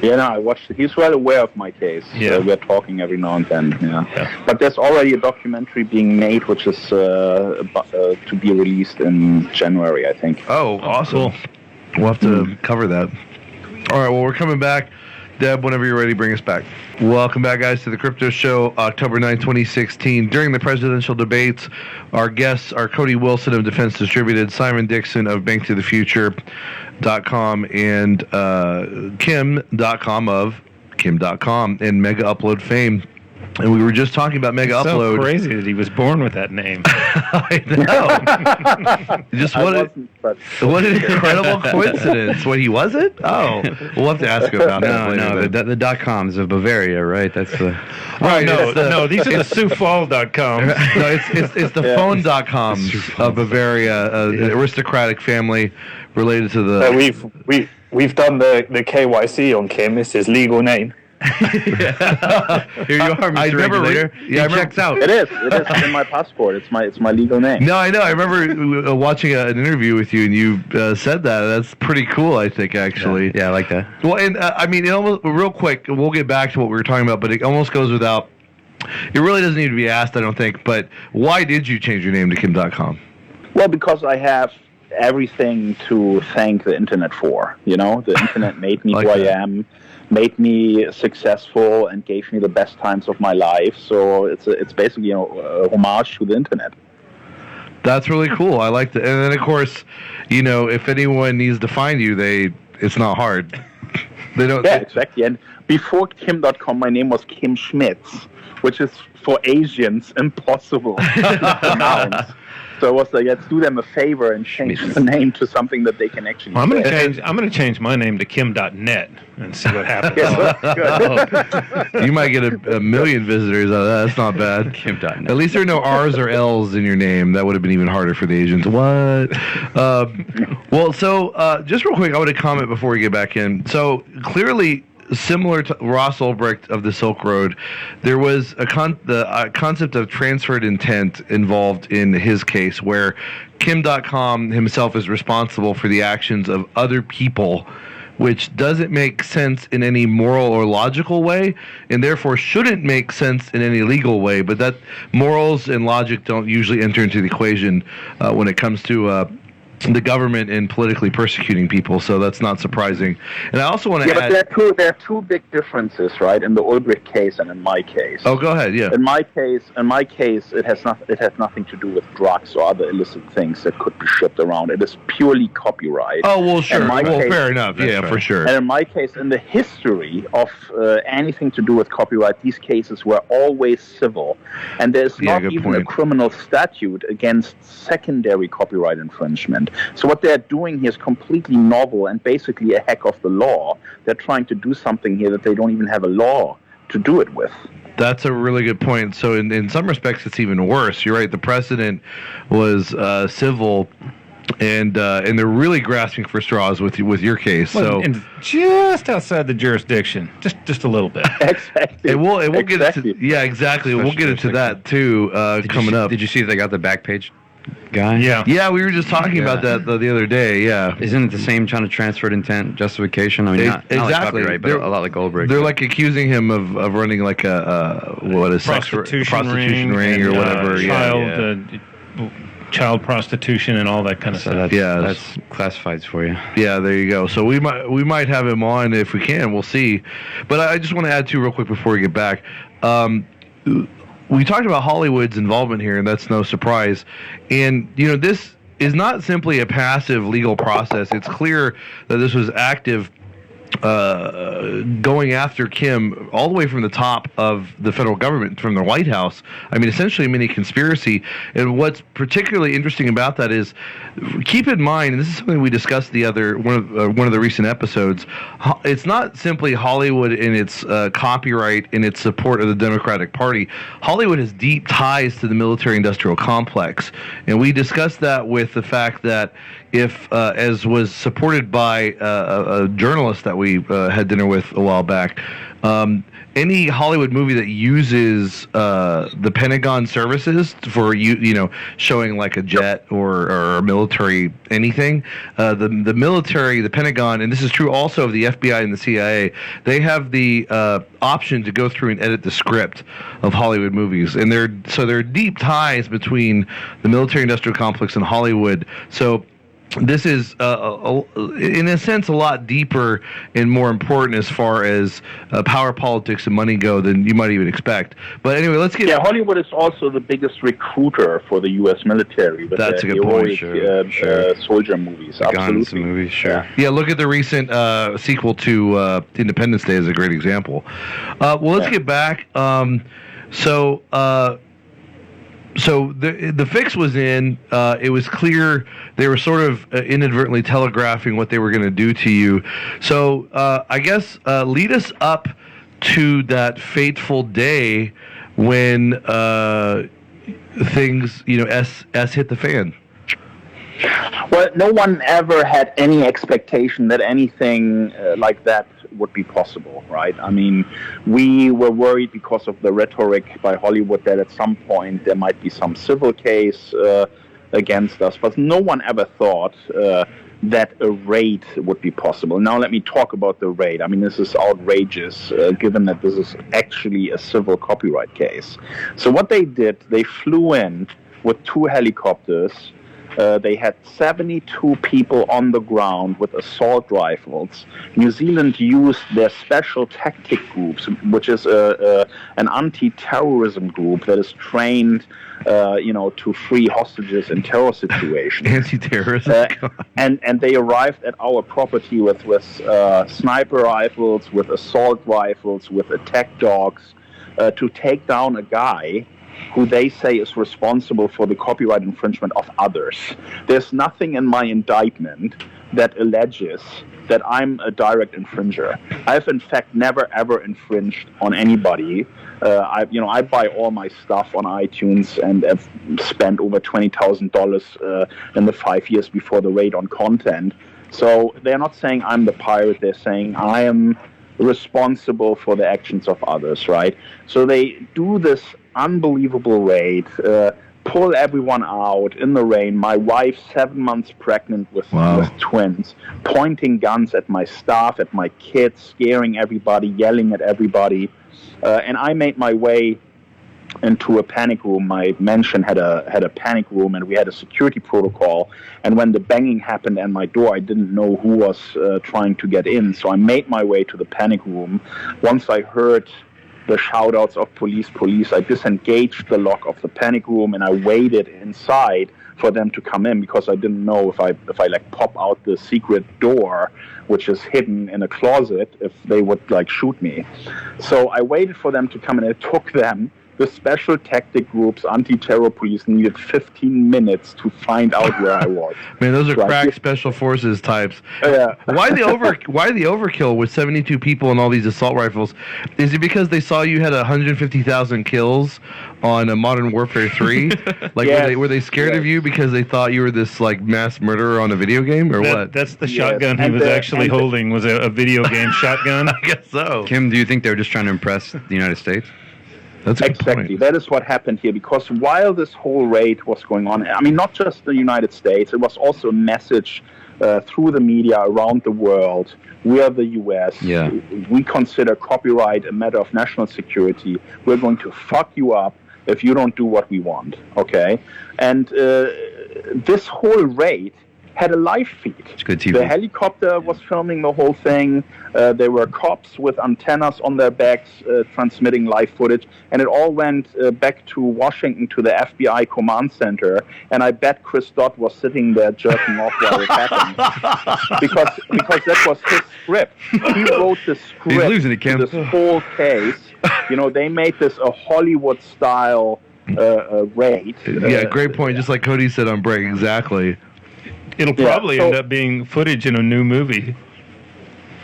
Yeah, no, I watched it. He's well aware of my case. Yeah. We're talking every now and then. Yeah. But there's already a documentary being made, which is to be released in January, I think. Oh, awesome. Cool. We'll have to cover that. All right, well, we're coming back. Deb, whenever you're ready, bring us back. Welcome back, guys, to the Crypto Show, October 9, 2016. During the presidential debates, our guests are Cody Wilson of Defense Distributed, Simon Dixon of BnkToTheFuture.com, and Kim Dotcom of Kim.com and Mega Upload fame. And we were just talking about Mega Upload. So crazy that he was born with that name. I know. Just what an incredible coincidence. What, he wasn't? Oh, we'll have to ask him about that later. No, the .coms of Bavaria, right? That's the... Right, no, these are the Sioux Falls.coms. No, it's the phone.coms of Bavaria, an aristocratic family related to the... We've done the KYC on Kim. It's his legal name. Here you are, Mr. I never Regulator. yeah, He checks out. It is in my passport. It's my legal name. No, I know. I remember watching an interview with you, and you said that. That's pretty cool, I think, actually. Yeah, I like that. Well, and I mean, it almost, real quick, we'll get back to what we were talking about, but it almost goes without. It really doesn't need to be asked, I don't think. But why did you change your name to Kim Dotcom? Well, because I have everything to thank the internet for. The internet made me Like who that. I am, made me successful, and gave me the best times of my life. So it's basically a homage to the internet. That's really cool. I like that. And then, of course, if anyone needs to find you, it's not hard. They don't. Yeah, exactly. And before Kim.com, my name was Kim Schmitz, which is for Asians impossible to pronounce. So I was like, let's do them a favor and change the name to something that they can actually. Well, I'm say. going to change my name to Kim.net and see what happens. Yeah, good. You might get a million visitors out of that. That's not bad. Kim.net. At least there are no R's or L's in your name. That would have been even harder for the Asians. What? Well, so just real quick, I want to comment before we get back in. So clearly, similar to Ross Ulbricht of the Silk Road, there was a concept of transferred intent involved in his case, where Kim Dotcom himself is responsible for the actions of other people, which doesn't make sense in any moral or logical way, and therefore shouldn't make sense in any legal way. But that morals and logic don't usually enter into the equation when it comes to the government and politically persecuting people, so that's not surprising. And I also want to add... but there are two big differences, right, in the Ulbricht case and in my case. Oh, go ahead, yeah. In my case, it has nothing to do with drugs or other illicit things that could be shipped around. It is purely copyright. Oh, well, sure. In my Well, case- fair enough. Yeah, right. for sure. And in my case, in the history of anything to do with copyright, these cases were always civil. And there's Yeah, not good even a point. criminal statute against secondary copyright infringement. So what they're doing here is completely novel and basically a hack of the law. They're trying to do something here that they don't even have a law to do it with. That's a really good point. So in some respects, it's even worse. You're right. The precedent was civil, and they're really grasping for straws with your case. So And just outside the jurisdiction, just a little bit. Exactly. and we'll get Exactly. into exactly. We'll Special get into that too coming up. Did you see they got the back page guy? Yeah. Yeah, we were just talking about that the other day. Yeah. Isn't it the same kind of transferred intent justification? I mean, not like Exactly. copyright, but a lot like Goldberg. They're like accusing him of running like a prostitution ring or and, whatever. child prostitution and all that kind of So stuff. that's classifieds for you. Yeah, there you go. So we might have him on if we can. We'll see. But I just want to add too real quick before we get back. We talked about Hollywood's involvement here, and that's no surprise. And this is not simply a passive legal process. It's clear that this was active, going after Kim all the way from the top of the federal government, from the White House. I mean, essentially a mini conspiracy. And what's particularly interesting about that is, keep in mind, and this is something we discussed one of the recent episodes, it's not simply Hollywood in its copyright and its support of the Democratic Party. Hollywood has deep ties to the military-industrial complex. And we discussed that with the fact that if, as was supported by a journalist that we had dinner with a while back, any Hollywood movie that uses the Pentagon services for showing like a jet or a military anything, the military, the Pentagon, and this is true also of the FBI and the CIA, they have the option to go through and edit the script of Hollywood movies, and there are deep ties between the military-industrial complex and Hollywood. So this is, in a sense, a lot deeper and more important as far as power politics and money go than you might even expect. But anyway, let's get... Yeah, Hollywood is also the biggest recruiter for the U.S. military. With That's a their good point. heroic, soldier movies. Guns Absolutely. movies, sure. Yeah, look at the recent sequel to Independence Day as a great example. Well, let's get back. So the fix was in. It was clear they were sort of inadvertently telegraphing what they were going to do to you. So I guess lead us up to that fateful day when things, S hit the fan. Well, no one ever had any expectation that anything like that would be possible, right? I mean, we were worried because of the rhetoric by Hollywood that at some point there might be some civil case against us, but no one ever thought that a raid would be possible. Now let me talk about the raid. I mean, this is outrageous, given that this is actually a civil copyright case. So what they did, they flew in with 2 helicopters. They had 72 people on the ground with assault rifles. New Zealand used their special tactic groups, which is an anti-terrorism group that is trained, to free hostages in terror situations. Anti-terrorism? And they arrived at our property with sniper rifles, with assault rifles, with attack dogs, to take down a guy who they say is responsible for the copyright infringement of others. There's nothing in my indictment that alleges that I'm a direct infringer. I've in fact never ever infringed on anybody. I buy all my stuff on iTunes and have spent over $20,000 in the 5 years before the raid on content. So they're not saying I'm the pirate. They're saying I am responsible for the actions of others, right? So they do this unbelievable raid, pull everyone out in the rain. My wife, 7 months pregnant with twins, pointing guns at my staff, at my kids, scaring everybody, yelling at everybody. And I made my way into a panic room. My mansion had a panic room, and we had a security protocol. And when the banging happened at my door, I didn't know who was trying to get in. So I made my way to the panic room. Once I heard the shout-outs of police, I disengaged the lock of the panic room, and I waited inside for them to come in, because I didn't know if I like pop out the secret door, which is hidden in a closet, if they would like shoot me. So I waited for them to come in. It took them, the special tactic groups, anti-terror police, needed 15 minutes to find out where I was. Man, those are crack special forces types. Yeah. Why the overkill with 72 people and all these assault rifles? Is it because they saw you had 150,000 kills on Modern Warfare 3? Like, yes. were they scared of you because they thought you were this like mass murderer on a video game, or what? That's the shotgun he was actually holding, was a video game shotgun. I guess so. Kim, do you think they were just trying to impress the United States? That's exactly. That is what happened here, because while this whole raid was going on, I mean, not just the United States, it was also a message through the media around the world. We are the U.S. Yeah. We consider copyright a matter of national security. We're going to fuck you up if you don't do what we want, okay? And this whole raid had a live feed. It's good TV. The helicopter was filming the whole thing. There were cops with antennas on their backs transmitting live footage. And it all went back to Washington to the FBI command center. And I bet Chris Dott was sitting there jerking off while it happened. because that was his script. He wrote the script. He's losing it, Kim. To this whole case. They made this a Hollywood-style raid. Yeah, great point. Just like Cody said on break, exactly. It'll probably end up being footage in a new movie.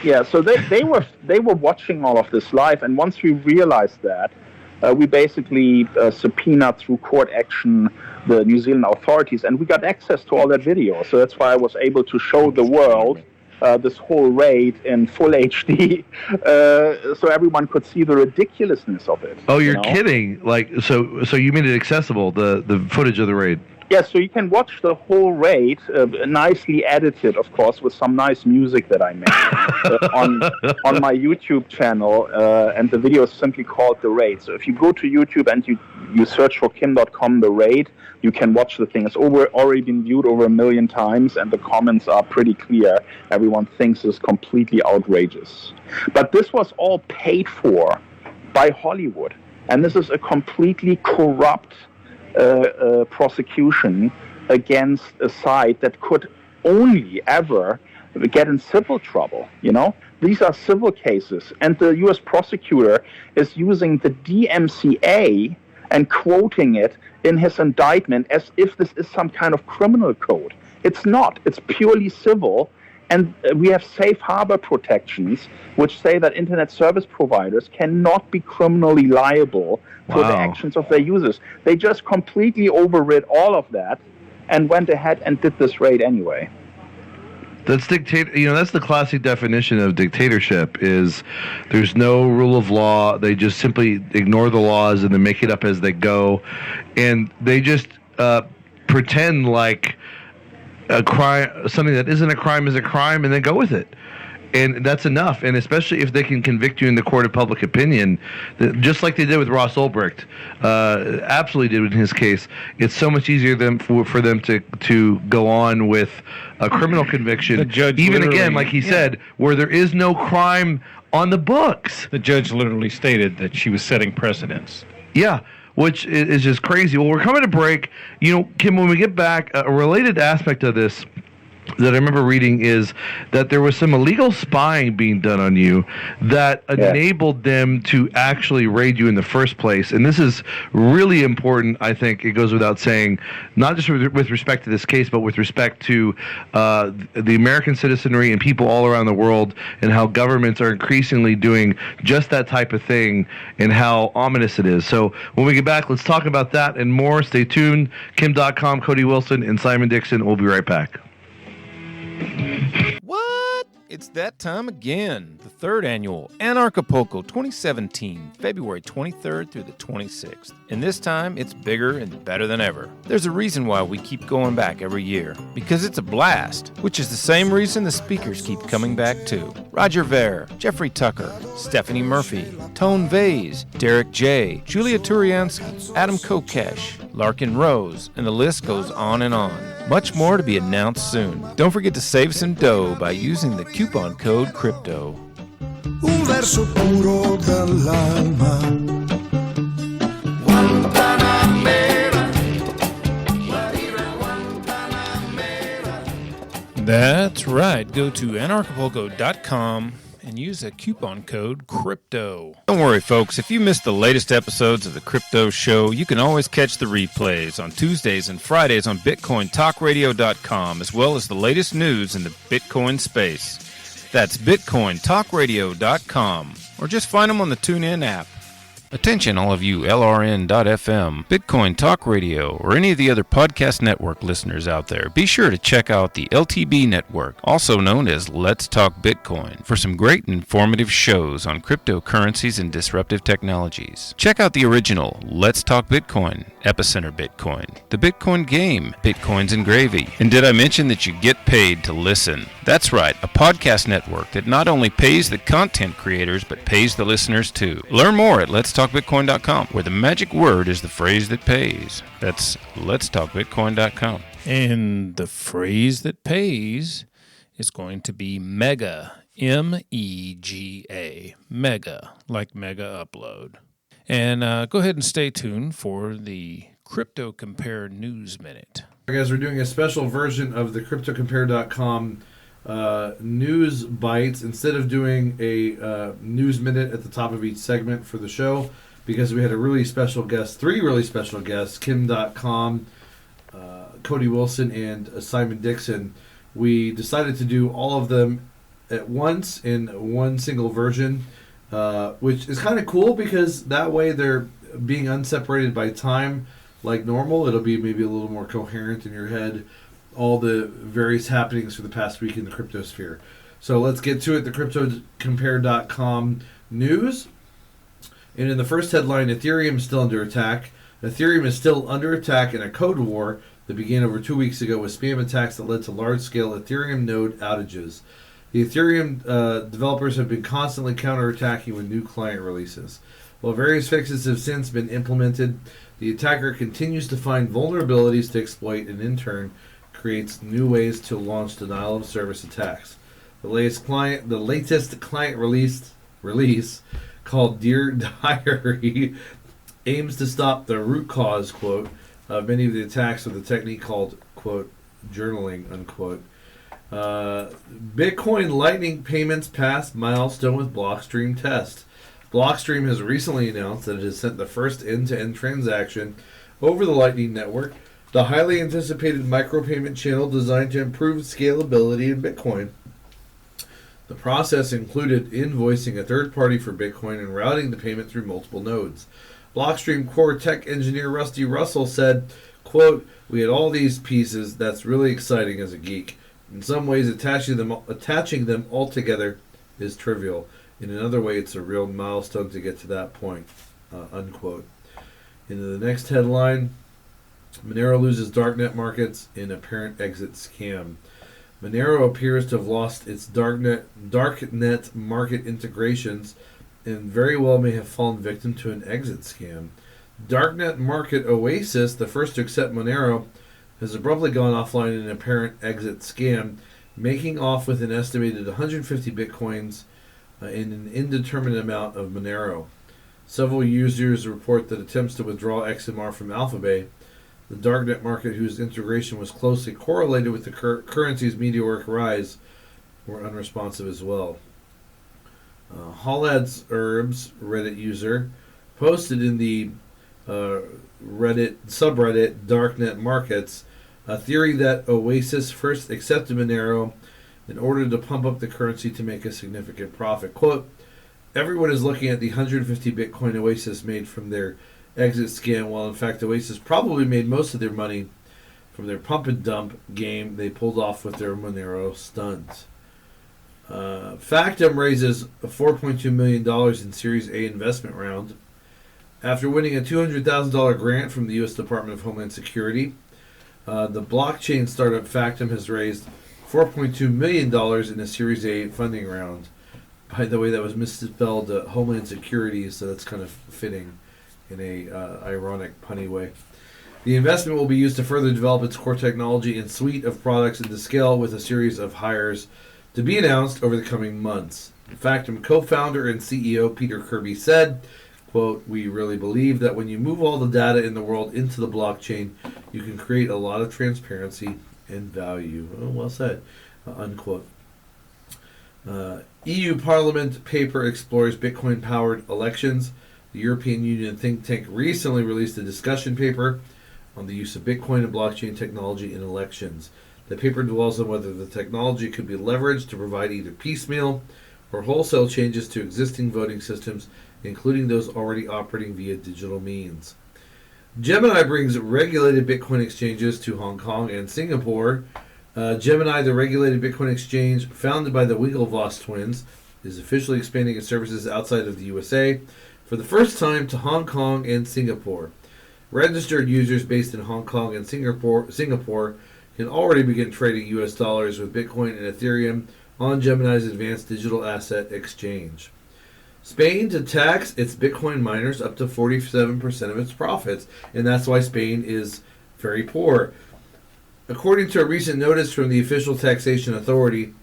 Yeah, so they were watching all of this live, and once we realized that, we basically subpoenaed through court action the New Zealand authorities, and we got access to all that video. So that's why I was able to show the world this whole raid in full HD, so everyone could see the ridiculousness of it. Oh, you're kidding! Like, so you made it accessible, the footage of the raid. Yeah, so you can watch the whole raid, nicely edited, of course, with some nice music that I made on my YouTube channel, and the video is simply called The Raid. So if you go to YouTube and you search for Kim Dotcom The Raid, you can watch the thing. It's already been viewed over 1 million times, and the comments are pretty clear. Everyone thinks it's completely outrageous. But this was all paid for by Hollywood, and this is a completely corrupt prosecution against a site that could only ever get in civil trouble. These are civil cases, and the U.S. prosecutor is using the DMCA and quoting it in his indictment as if this is some kind of criminal code. It's not. It's purely civil. And we have safe harbor protections, which say that internet service providers cannot be criminally liable for the actions of their users. They just completely overrid all of that and went ahead and did this raid anyway. That's that's the classic definition of dictatorship. Is there's no rule of law. They just simply ignore the laws and then make it up as they go, and they just pretend like a crime, something that isn't a crime, is a crime, and then go with it. And that's enough. And especially if they can convict you in the court of public opinion, just like they did with Ross Ulbricht, absolutely did in his case. It's so much easier for them to go on with a criminal conviction, the judge even again, like he said, where there is no crime on the books. The judge literally stated that she was setting precedents. Yeah. Which is just crazy. Well, we're coming to break. Kim, when we get back, a related aspect of this that I remember reading is that there was some illegal spying being done on you that enabled them to actually raid you in the first place. And this is really important, I think. It goes without saying, not just with respect to this case, but with respect to the American citizenry and people all around the world, and how governments are increasingly doing just that type of thing, and how ominous it is. So when we get back, let's talk about that and more. Stay tuned. Kim Dotcom, Cody Wilson, and Simon Dixon. We'll be right back. What? It's that time again. The third annual Anarchapulco 2017, February 23rd through the 26th. And this time, it's bigger and better than ever. There's a reason why we keep going back every year. Because it's a blast, which is the same reason the speakers keep coming back too. Roger Ver, Jeffrey Tucker, Stephanie Murphy, Tone Vase, Derek J., Julia Turiansky, Adam Kokesh, Larkin Rose, and the list goes on and on. Much more to be announced soon. Don't forget to save some dough by using the coupon code CRYPTO. Un verso puro dall'alma. That's right. Go to anarchapulco.com and use a coupon code CRYPTO. Don't worry, folks. If you missed the latest episodes of the Crypto Show, you can always catch the replays on Tuesdays and Fridays on BitcoinTalkRadio.com, as well as the latest news in the Bitcoin space. That's BitcoinTalkRadio.com, or just find them on the TuneIn app. Attention all of you LRN.FM, Bitcoin Talk Radio, or any of the other podcast network listeners out there. Be sure to check out the LTB network, also known as Let's Talk Bitcoin, for some great informative shows on cryptocurrencies and disruptive technologies. Check out the original Let's Talk Bitcoin, Epicenter Bitcoin, The Bitcoin Game, Bitcoins and Gravy. And did I mention that you get paid to listen? That's right, a podcast network that not only pays the content creators, but pays the listeners too. Learn more at letstalkbitcoin.com, where the magic word is the phrase that pays. That's letstalkbitcoin.com. And the phrase that pays is going to be mega, M-E-G-A, mega, like mega upload. And go ahead and stay tuned for the Cryptocompare News Minute. Guys, we're doing a special version of the Cryptocompare.com news bites instead of doing a news minute at the top of each segment for the show, because we had a really special guest, three really special guests, Kim Dotcom, Cody Wilson, and Simon Dixon. We decided to do all of them at once in one single version, which is kind of cool because that way they're being unseparated by time like normal. It'll be maybe a little more coherent in your head, all the various happenings for the past week in the cryptosphere. So let's get to it. The Cryptocompare.com news. And in the first headline, Ethereum is still under attack. Ethereum is still under attack in a code war that began over 2 weeks ago with spam attacks that led to large-scale Ethereum node outages. The Ethereum developers have been constantly counterattacking with new client releases. While various fixes have since been implemented, the attacker continues to find vulnerabilities to exploit and in turn creates new ways to launch denial of service attacks. The latest client release called Dear Diary aims to stop the root cause, quote, of many of the attacks with a technique called, quote, journaling, unquote. Bitcoin Lightning payments passed milestone with Blockstream test. Blockstream has recently announced that it has sent the first end-to-end transaction over the Lightning Network, the highly anticipated micropayment channel designed to improve scalability in Bitcoin. The process included invoicing a third party for Bitcoin and routing the payment through multiple nodes. Blockstream core tech engineer Rusty Russell said, Quote, we had all these pieces. That's really exciting as a geek. In some ways, attaching them all together is trivial. In another way, it's a real milestone to get to that point. Unquote. Into the next headline, Monero loses darknet markets in apparent exit scam. Monero appears to have lost its darknet market integrations and very well may have fallen victim to an exit scam. Darknet market Oasis, the first to accept Monero, has abruptly gone offline in an apparent exit scam, making off with an estimated 150 bitcoins in an indeterminate amount of Monero. Several users report that attempts to withdraw XMR from Alphabay, the darknet market whose integration was closely correlated with the currency's meteoric rise, were unresponsive as well. Hallad's Herbs, Reddit user, posted in the Reddit subreddit Darknet Markets a theory that Oasis first accepted Monero in order to pump up the currency to make a significant profit. Quote, everyone is looking at the 150 Bitcoin Oasis made from their exit scam, while in fact Oasis probably made most of their money from their pump and dump game they pulled off with their Monero stunt. Factum raises $4.2 million in Series A investment round. After winning a $200,000 grant from the U.S. Department of Homeland Security, the blockchain startup Factum has raised $4.2 million in a Series A funding round. By the way, that was misspelled Homeland Security, so that's kind of fitting in a ironic, punny way. The investment will be used to further develop its core technology and suite of products and to scale with a series of hires to be announced over the coming months. Factum co-founder and CEO Peter Kirby said, quote, we really believe that when you move all the data in the world into the blockchain, you can create a lot of transparency and value. Oh, well said, unquote. EU Parliament paper explores Bitcoin-powered elections. The European Union think tank recently released a discussion paper on the use of Bitcoin and blockchain technology in elections. The paper dwells on whether the technology could be leveraged to provide either piecemeal or wholesale changes to existing voting systems, including those already operating via digital means. Gemini brings regulated Bitcoin exchanges to Hong Kong and Singapore. Gemini, the regulated Bitcoin exchange founded by the Winklevoss twins, is officially expanding its services outside of the USA for the first time to Hong Kong and Singapore. Registered users based in Hong Kong and Singapore can already begin trading US dollars with Bitcoin and Ethereum on Gemini's advanced digital asset exchange. Spain to tax its Bitcoin miners up to 47% of its profits, and that's why Spain is very poor. According to a recent notice from the official taxation authority,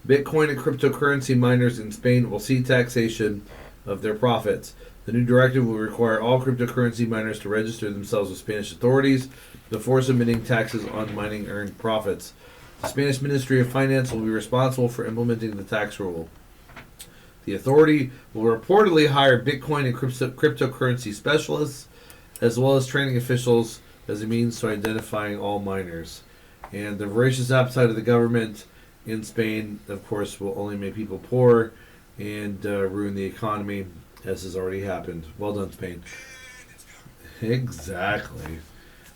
Bitcoin and cryptocurrency miners in Spain will see taxation of their profits. The new directive will require all cryptocurrency miners to register themselves with Spanish authorities before submitting taxes on mining earned profits. The Spanish Ministry of Finance will be responsible for implementing the tax rule. The authority will reportedly hire Bitcoin and cryptocurrency specialists, as well as training officials as a means to identifying all miners. And the voracious appetite of the government in Spain, of course, will only make people poor and ruin the economy, as has already happened. Well done, Spain. Exactly.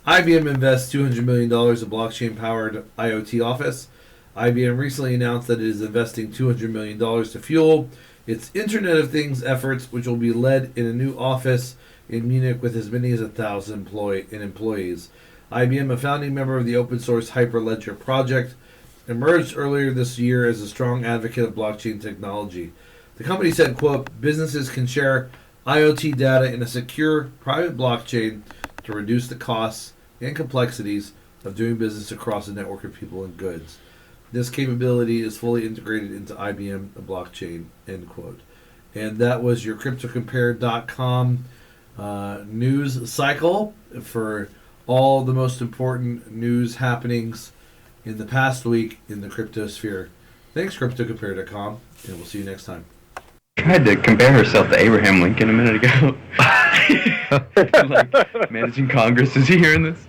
IBM invests $200 million in blockchain-powered IoT office. IBM recently announced that it is investing $200 million to fuel its Internet of Things efforts, which will be led in a new office in Munich with as many as 1,000 employees. IBM, a founding member of the open-source Hyperledger project, emerged earlier this year as a strong advocate of blockchain technology. The company said, quote, businesses can share IoT data in a secure private blockchain to reduce the costs and complexities of doing business across a network of people and goods. This capability is fully integrated into IBM blockchain, end quote. And that was your Cryptocompare.com news cycle for all the most important news happenings in the past week in the crypto sphere. Thanks, Cryptocompare.com, and we'll see you next time. Tried to compare herself to Abraham Lincoln a minute ago. Like, managing Congress. Is he hearing this?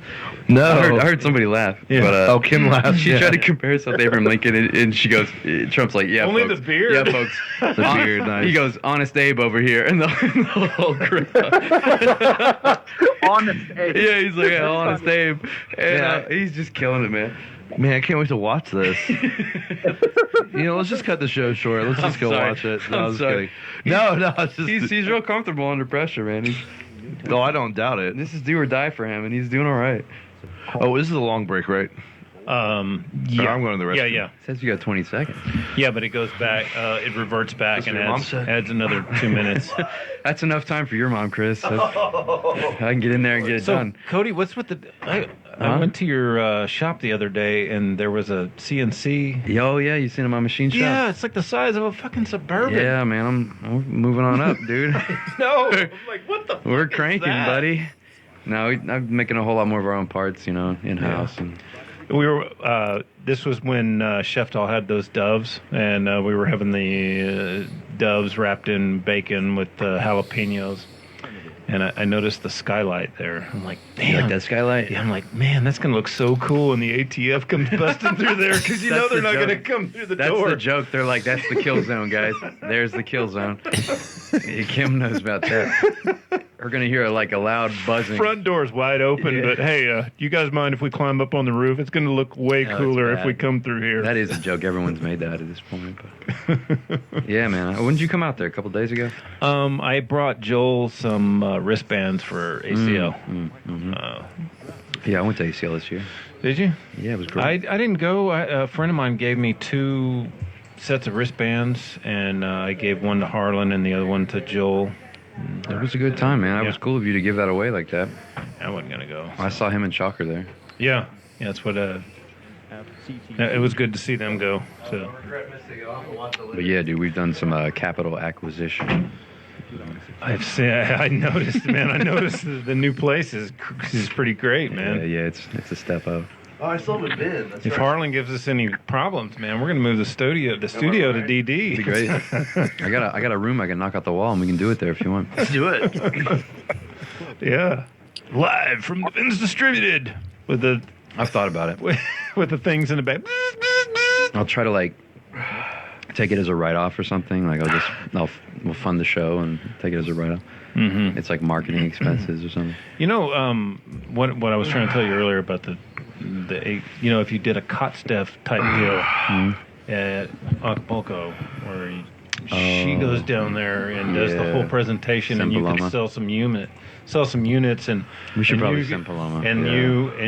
No. I heard somebody laugh. Yeah. But, Kim laughed. She tried to compare herself to Abraham Lincoln, and she goes, Trump's like, yeah, Only folks. the beard. Yeah, folks. The beard, nice. He goes, Honest Abe over here. And the whole crowd. Honest Abe. Yeah, he's like, Honest Abe. And he's just killing it, man. Man, I can't wait to watch this. Let's just cut the show short. Let's just go sorry. watch it. No, I'm I was sorry. kidding. No, it's just... He's real comfortable under pressure, man. Oh, I don't doubt it. This is do or die for him, and he's doing all right. Oh, this is a long break, right? Yeah. I'm going to the restroom. Yeah. Says you got 20 seconds. Yeah, but it goes back. It reverts back That's and what your mom said. adds another 2 minutes. That's enough time for your mom, Chris. I can get in there and get it So, done. Cody, what's with the? I went to your shop the other day, and there was a CNC. Oh, yeah, you seen him on machine shop? Yeah, it's like the size of a fucking Suburban. Yeah, man, I'm moving on up, dude. No, I'm like, what the? We're fuck is cranking, that? buddy. No, I'm making a whole lot more of our own parts, in-house. Yeah. We were. This was when Cheftal had those doves, and we were having the doves wrapped in bacon with jalapenos. And I noticed the skylight there. I'm like, damn. You like that skylight? Yeah, I'm like, man, that's gonna look so cool when the ATF comes busting through there, because That's they're the not gonna joke. come through the That's door. the joke. They're like, that's the kill zone, guys. There's the kill zone. Kim knows about that. We're going to hear a loud buzzing. Front door's wide open, but hey, you guys mind if we climb up on the roof? It's gonna look way No, cooler it's if we bad. come through here. That is a joke. Everyone's made that at this point. But yeah, man. When did you come out there? A couple days ago? I brought Joel some wristbands for ACL. Yeah, I went to ACL this year. Did you? Yeah, it was great. I didn't go. A friend of mine gave me 2 sets of wristbands, and I gave one to Harlan and the other one to Joel. It was a good time, man. That Yeah. was cool of you to give that away like that. I wasn't gonna go. I saw him and Chalker there. Yeah, that's what. It was good to see them go. So But yeah, dude, we've done some capital acquisition. I've seen. I noticed, man. I noticed the new place is pretty great, man. Yeah, it's a step up. Oh, I still haven't been. That's If Harlan gives us any problems, man, we're gonna move the studio to DD. It'd be great. I got a room I can knock out the wall, and we can do it there if you want. Let's do it. Yeah, live from the Vince Distributed with the I've thought about it. with the things in the back. I'll try to take it as a write-off or something. We'll fund the show and take it as a write-off. Mm-hmm. It's like marketing expenses or something. What I was trying to tell you earlier about the if you did a Kotstev type deal at Acapulco, where she goes down there and does the whole presentation, and you could sell some units, and We should and probably you- send Paloma. and Yeah.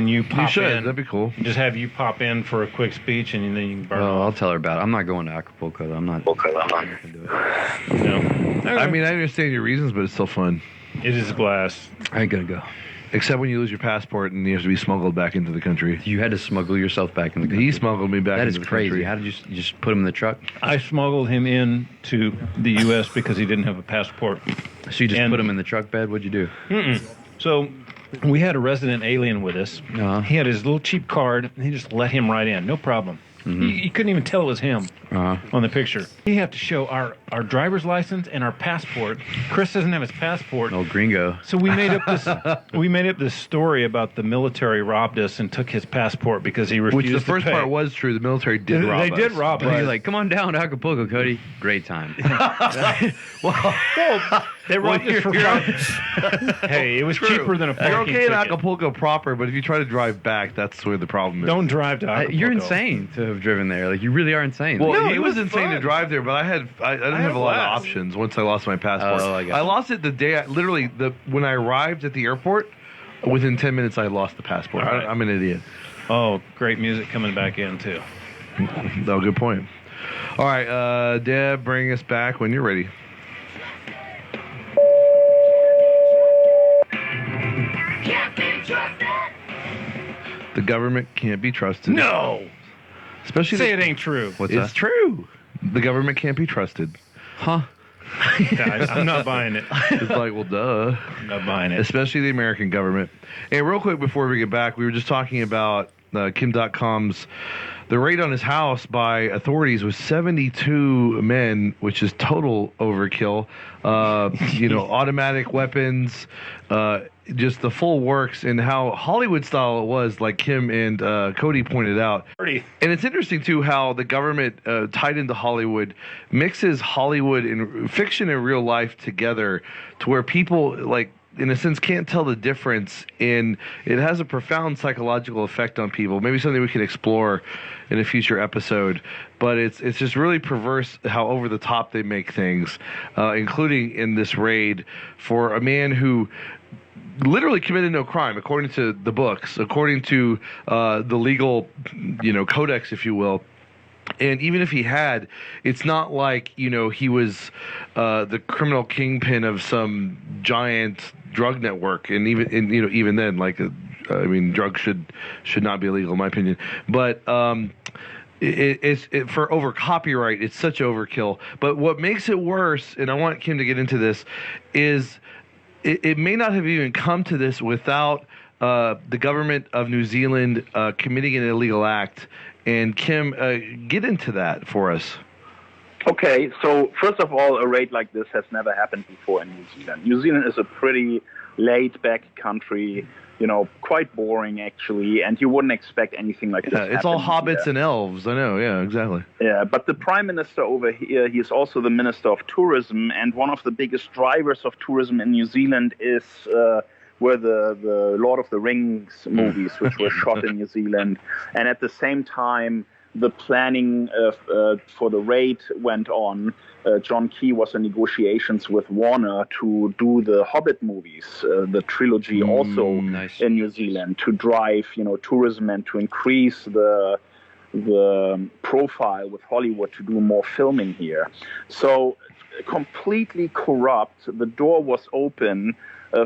you pop You should. in. That'd be cool. Just have you pop in for a quick speech, and then you can burn Well, I'll off. tell her about it. I'm not going to Acapulco, though. I'm not going to do it. No. I mean, I understand your reasons, but it's still fun. It is a blast. I ain't going to go. Except when you lose your passport and you have to be smuggled back into the country. You had to smuggle yourself back in the country. He smuggled me back That into is the crazy. country. How did you just put him in the truck? I smuggled him in to the U.S. because he didn't have a passport. So you just And- put him in the truck bed? What'd you do? So we had a resident alien with us. Uh-huh. He had his little cheap card, and he just let him right in, no problem. He couldn't even tell it was him Uh-huh. on the picture. We have to show our driver's license and our passport. Chris doesn't have his passport. Old gringo. So we made up this story about the military robbed us and took his passport because he refused Which the to first pay. part was true. The military did rob us. They did rob But us. you're like, come on down to Acapulco, Cody. Great time. They robbed us for Hey, it was cheaper than a You're parking okay in ticket. Acapulco proper, but if you try to drive back, that's where the problem is. Don't drive to Acapulco. You're insane to have driven there. You really are insane. Well, No, it it was was insane to fun. drive there, but I didn't had have a lot of blast. options once I lost my passport. Oh, I got you. lost it the day when I arrived at the airport. Within 10 minutes, I had lost the passport. All right. I'm an idiot. Oh, great music coming back in, too. No, good point. All right, Deb, bring us back when you're ready. The government can't be trusted. No! Especially Say it ain't true. What's It's that? true. The government can't be trusted. Huh? I'm not buying it. It's like, well, duh. I'm not buying it. Especially the American government. And real quick before we get back, we were just talking about Kim Dotcom's, the raid on his house by authorities was 72 men, which is total overkill. Automatic weapons, just the full works, and how Hollywood style it was, like Kim and Cody pointed out. And it's interesting too how the government tied into Hollywood mixes Hollywood and fiction and real life together to where people, like, in a sense, can't tell the difference, and it has a profound psychological effect on people. Maybe something we can explore in a future episode. But it's just really perverse how over the top they make things, including in this raid for a man who literally committed no crime, according to the books, according to the legal, codex, if you will. And even if he had, it's not like, he was the criminal kingpin of some giant drug network. And even then, like, drugs should not be illegal, in my opinion. But it's for over copyright, it's such overkill. But what makes it worse, and I want Kim to get into this, is it may not have even come to this without the government of New Zealand committing an illegal act. And Kim, get into that for us. Okay, so first of all, a raid like this has never happened before in New Zealand. New Zealand is a pretty laid-back country, quite boring actually, and you wouldn't expect anything like this. It's all hobbits and elves. I know, yeah, exactly. Yeah, but the prime minister over here, he is also the minister of tourism, and one of the biggest drivers of tourism in New Zealand were the Lord of the Rings movies, which were shot in New Zealand. And at the same time, the planning for the raid went on. John Key was in negotiations with Warner to do the Hobbit movies, the trilogy, also nice. in New Zealand, to drive tourism and to increase the profile with Hollywood to do more filming here. So completely corrupt. The door was open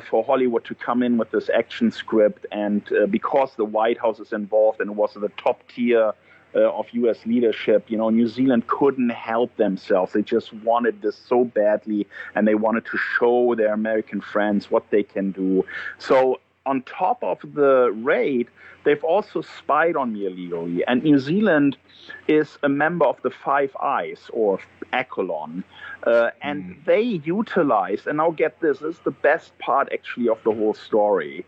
for Hollywood to come in with this action script, and because the White House is involved and was the top tier of U.S. leadership, New Zealand couldn't help themselves. They just wanted this so badly, and they wanted to show their American friends what they can do. So on top of the raid, they've also spied on me illegally. And New Zealand is a member of the Five Eyes, or Echelon. And they utilized, and now get this is the best part actually of the whole story.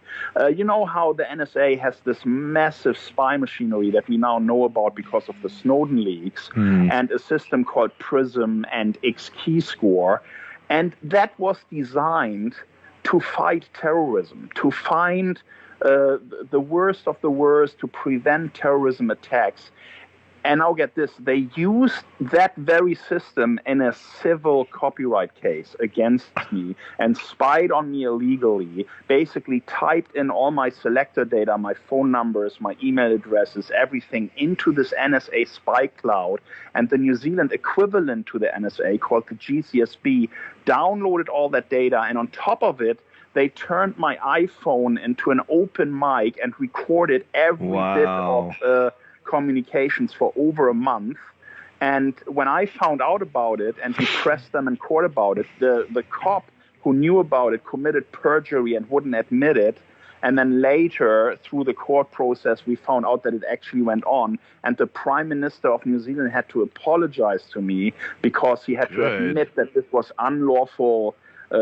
You know how the NSA has this massive spy machinery that we now know about because of the Snowden leaks, and a system called PRISM and XKeyscore. And that was designed to fight terrorism, to find the worst of the worst, to prevent terrorism attacks. And now get this, they used that very system in a civil copyright case against me and spied on me illegally, basically typed in all my selector data, my phone numbers, my email addresses, everything into this NSA spy cloud. And the New Zealand equivalent to the NSA, called the GCSB, downloaded all that data. And on top of it, they turned my iPhone into an open mic and recorded every bit of communications for over a month. And when I found out about it and we pressed them in court about it, the cop who knew about it committed perjury and wouldn't admit it. And then later, through the court process, we found out that it actually went on. And the Prime Minister of New Zealand had to apologize to me because he had to admit that this was unlawful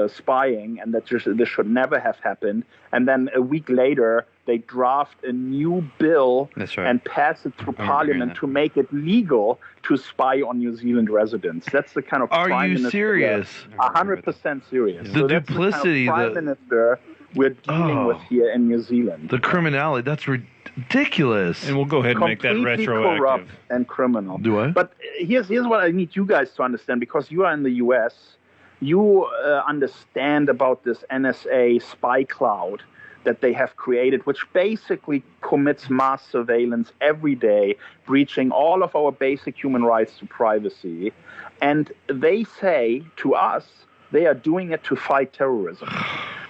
spying and that this should never have happened. And then a week later, they draft a new bill and pass it through Parliament to make it legal to spy on New Zealand residents. That's the kind of Prime Minister. Serious? 100% serious. The duplicity, the kind of Prime Minister we're dealing with here in New Zealand. The criminality, that's ridiculous. And we'll go ahead and make that retroactive. Completely corrupt and criminal. Do I? But here's what I need you guys to understand, because you are in the U.S., you understand about this NSA spy cloud that they have created, which basically commits mass surveillance every day, breaching all of our basic human rights to privacy. And they say to us, they are doing it to fight terrorism.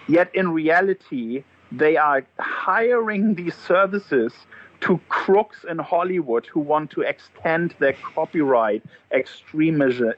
Yet in reality, they are hiring these services to crooks in Hollywood who want to extend their copyright extremism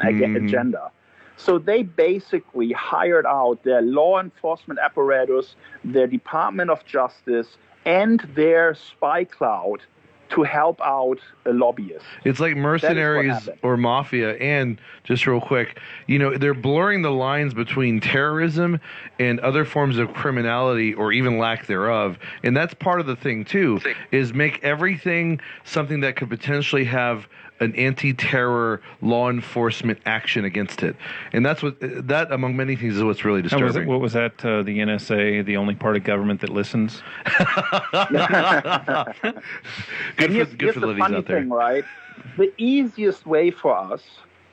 agenda. So they basically hired out their law enforcement apparatus, their Department of Justice, and their spy cloud to help out a lobbyist. It's like mercenaries or mafia, and just real quick, they're blurring the lines between terrorism and other forms of criminality or even lack thereof. And that's part of the thing too, is make everything something that could potentially have an anti-terror law enforcement action against it. And that among many things is what's really disturbing. What was that? The NSA, the only part of government that listens? Here's the funny thing, right? The easiest way for us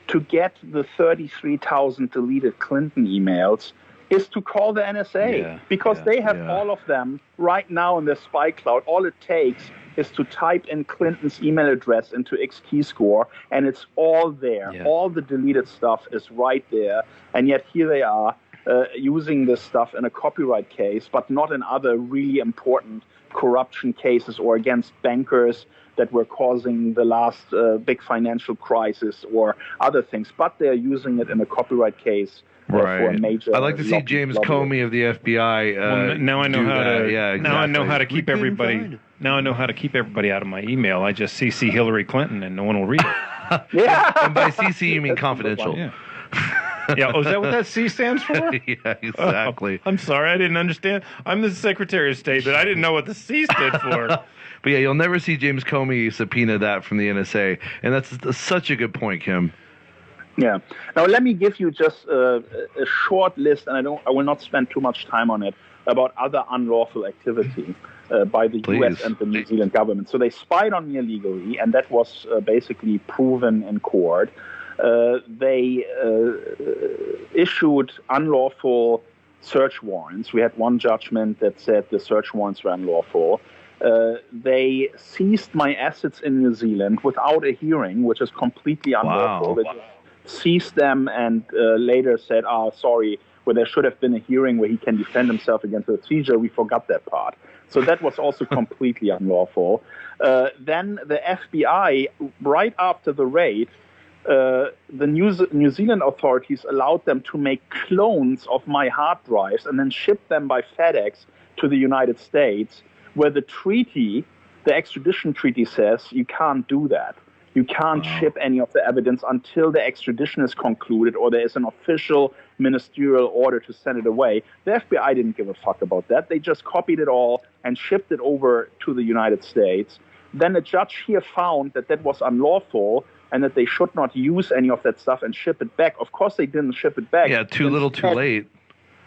to get the 33,000 deleted Clinton emails is to call the NSA, because they have all of them right now in their spy cloud. All it takes is to type in Clinton's email address into X-Keyscore, and it's all there. Yeah. All the deleted stuff is right there, and yet here they are using this stuff in a copyright case, but not in other really important corruption cases or against bankers that were causing the last big financial crisis or other things. But they're using it in a copyright case. Right. For a major I'd like to see James Comey of the FBI. Now I know how to. Yeah, exactly. Now I know how to keep everybody. Now I know how to keep everybody out of my email. I just CC Hillary Clinton, and no one will read it. Yeah. And by CC you mean confidential. Yeah. Yeah. Oh, is that what that C stands for? Yeah, exactly. I'm sorry, I didn't understand. I'm the Secretary of State, but I didn't know what the C stood for. But yeah, you'll never see James Comey subpoena that from the NSA, and that's such a good point, Kim. Yeah. Now let me give you just a short list, and I will not spend too much time on it, about other unlawful activity by the U.S. and the New Zealand government. So they spied on me illegally, and that was basically proven in court. They issued unlawful search warrants. We had one judgment that said the search warrants were unlawful. They seized my assets in New Zealand without a hearing, which is completely unlawful. Wow. They seized them and later said, sorry, where there should have been a hearing where he can defend himself against the seizure, we forgot that part. So that was also completely unlawful. Then the FBI, right after the raid, the New Zealand authorities allowed them to make clones of my hard drives and then ship them by FedEx to the United States, where the extradition treaty says you can't do that. You can't ship any of the evidence until the extradition is concluded or there is an official ministerial order to send it away. The FBI didn't give a fuck about that. They just copied it all and shipped it over to the United States. Then a judge here found that that was unlawful and that they should not use any of that stuff and ship it back. Of course, they didn't ship it back. Yeah, too little, too late.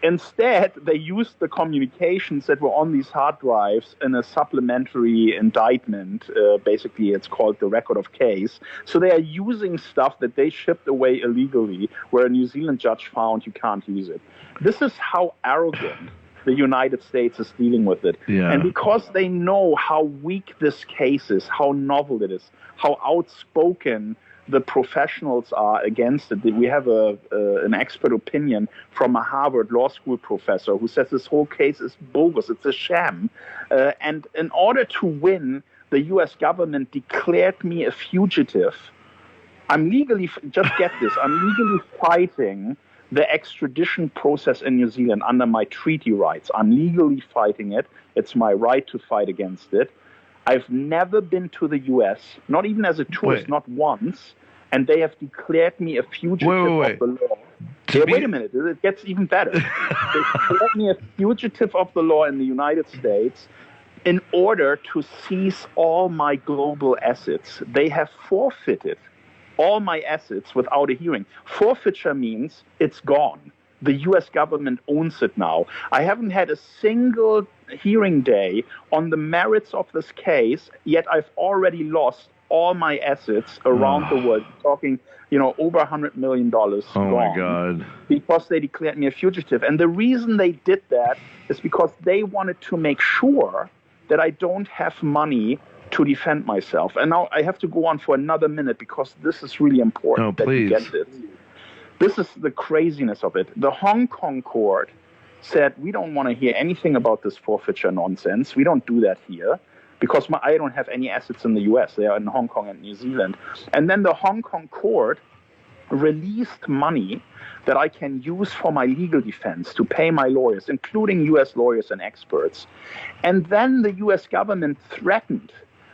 Instead, they used the communications that were on these hard drives in a supplementary indictment. Basically, it's called the record of case. So they are using stuff that they shipped away illegally, where a New Zealand judge found you can't use it. This is how arrogant the United States is dealing with it. Yeah. And because they know how weak this case is, how novel it is, how outspoken the professionals are against it. We have an expert opinion from a Harvard Law School professor who says this whole case is bogus, it's a sham. And in order to win, the U.S. government declared me a fugitive. I'm legally, just get this, I'm legally fighting the extradition process in New Zealand under my treaty rights. I'm legally fighting it. It's my right to fight against it. I've never been to the U.S., not even as a tourist, not once, and they have declared me a fugitive of the law. Wait a minute, it gets even better. They declared me a fugitive of the law in the United States in order to seize all my global assets. They have forfeited all my assets without a hearing. Forfeiture means it's gone. The U.S. government owns it now. I haven't had a single hearing day on the merits of this case, yet I've already lost all my assets around the world. Talking, over $100 million gone. Oh, my God. Because they declared me a fugitive. And the reason they did that is because they wanted to make sure that I don't have money to defend myself. And now I have to go on for another minute because this is really important that you get this. This is the craziness of it. The Hong Kong court said, we don't want to hear anything about this forfeiture nonsense. We don't do that here because I don't have any assets in the U.S. They are in Hong Kong and New Zealand. And then the Hong Kong court released money that I can use for my legal defense to pay my lawyers, including U.S. lawyers and experts. And then the U.S. government threatened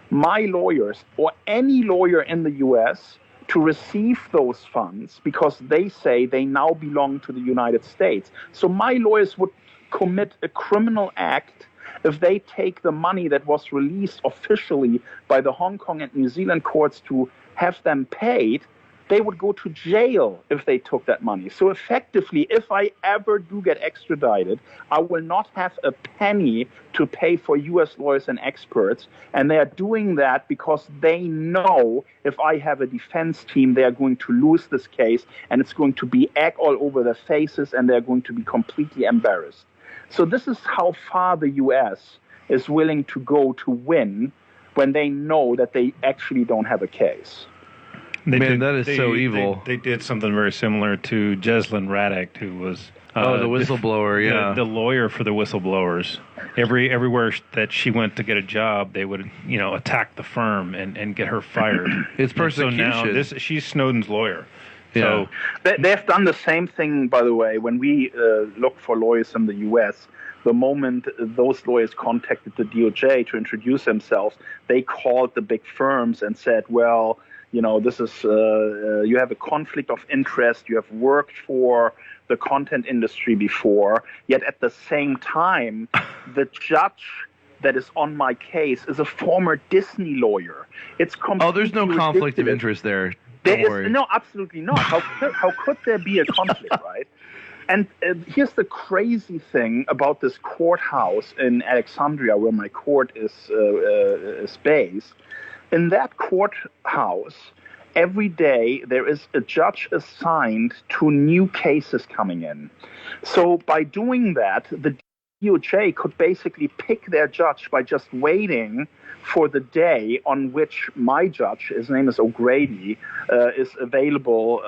my lawyers or any lawyer in the U.S. to receive those funds because they say they now belong to the United States. So my lawyers would commit a criminal act if they take the money that was released officially by the Hong Kong and New Zealand courts to have them paid. They would go to jail if they took that money. So effectively, if I ever do get extradited, I will not have a penny to pay for U.S. lawyers and experts. And they are doing that because they know if I have a defense team, they are going to lose this case, and it's going to be egg all over their faces, and they're going to be completely embarrassed. So this is how far the U.S. is willing to go to win when they know that they actually don't have a case. That is so evil. They did something very similar to Jesslyn Radek, who was the whistleblower, yeah, the lawyer for the whistleblowers. Everywhere that she went to get a job, they would attack the firm and get her fired. It's persecution. So now she's Snowden's lawyer. Yeah. So they've done the same thing, by the way. When we look for lawyers in the U.S., the moment those lawyers contacted the DOJ to introduce themselves, they called the big firms and said, well, this is, you have a conflict of interest, you have worked for the content industry before, yet at the same time, the judge that is on my case is a former Disney lawyer. It's completely there's no conflict of interest there. Don't worry. No, absolutely not. How could there be a conflict, right? And here's the crazy thing about this courthouse in Alexandria, where my court is based. In that courthouse, every day there is a judge assigned to new cases coming in. So by doing that, the DOJ could basically pick their judge by just waiting for the day on which my judge, his name is O'Grady, is available,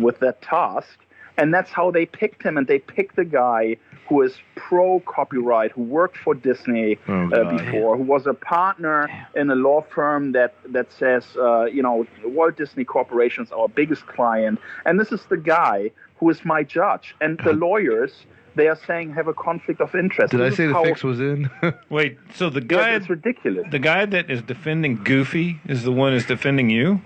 with that task. And that's how they picked him. And they picked the guy who is pro-copyright, who worked for Disney before, who was a partner in a law firm that says, Walt Disney Corporation is our biggest client. And this is the guy who is my judge. And the lawyers, they are saying have a conflict of interest. Did I say the fix was in? Wait, so the guy... It's ridiculous. The guy that is defending Goofy is the one who's defending you?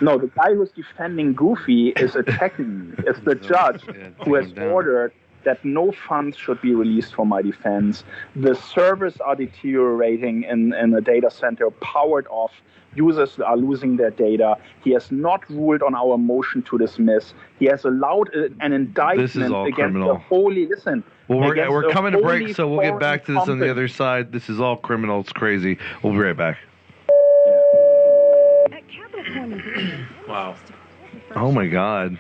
No, the guy who's defending Goofy is attacking me. It's the judge who has ordered that no funds should be released for my defense. The servers are deteriorating in the data center, powered off. Users are losing their data. He has not ruled on our motion to dismiss. He has allowed an indictment against criminal. the holy... Listen. Well, we're coming to break, so we'll get back to this on the other side. This is all criminal. It's crazy. We'll be right back. Wow. Oh, my God.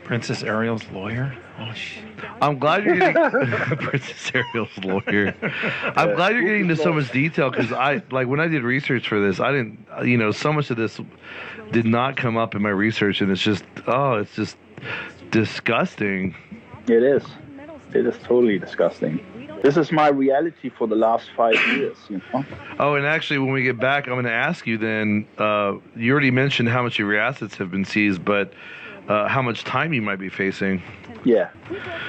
Princess Ariel's lawyer? Oh, shit. I'm glad you're getting Princess Ariel's lawyer. I'm glad you're getting into so much detail because when I did research for this, I didn't, so much of this did not come up in my research, and it's just disgusting. It is. It is totally disgusting. This is my reality for the last 5 years, Oh, and actually, when we get back, I'm going to ask you then, you already mentioned how much of your assets have been seized, but how much time you might be facing. Yeah.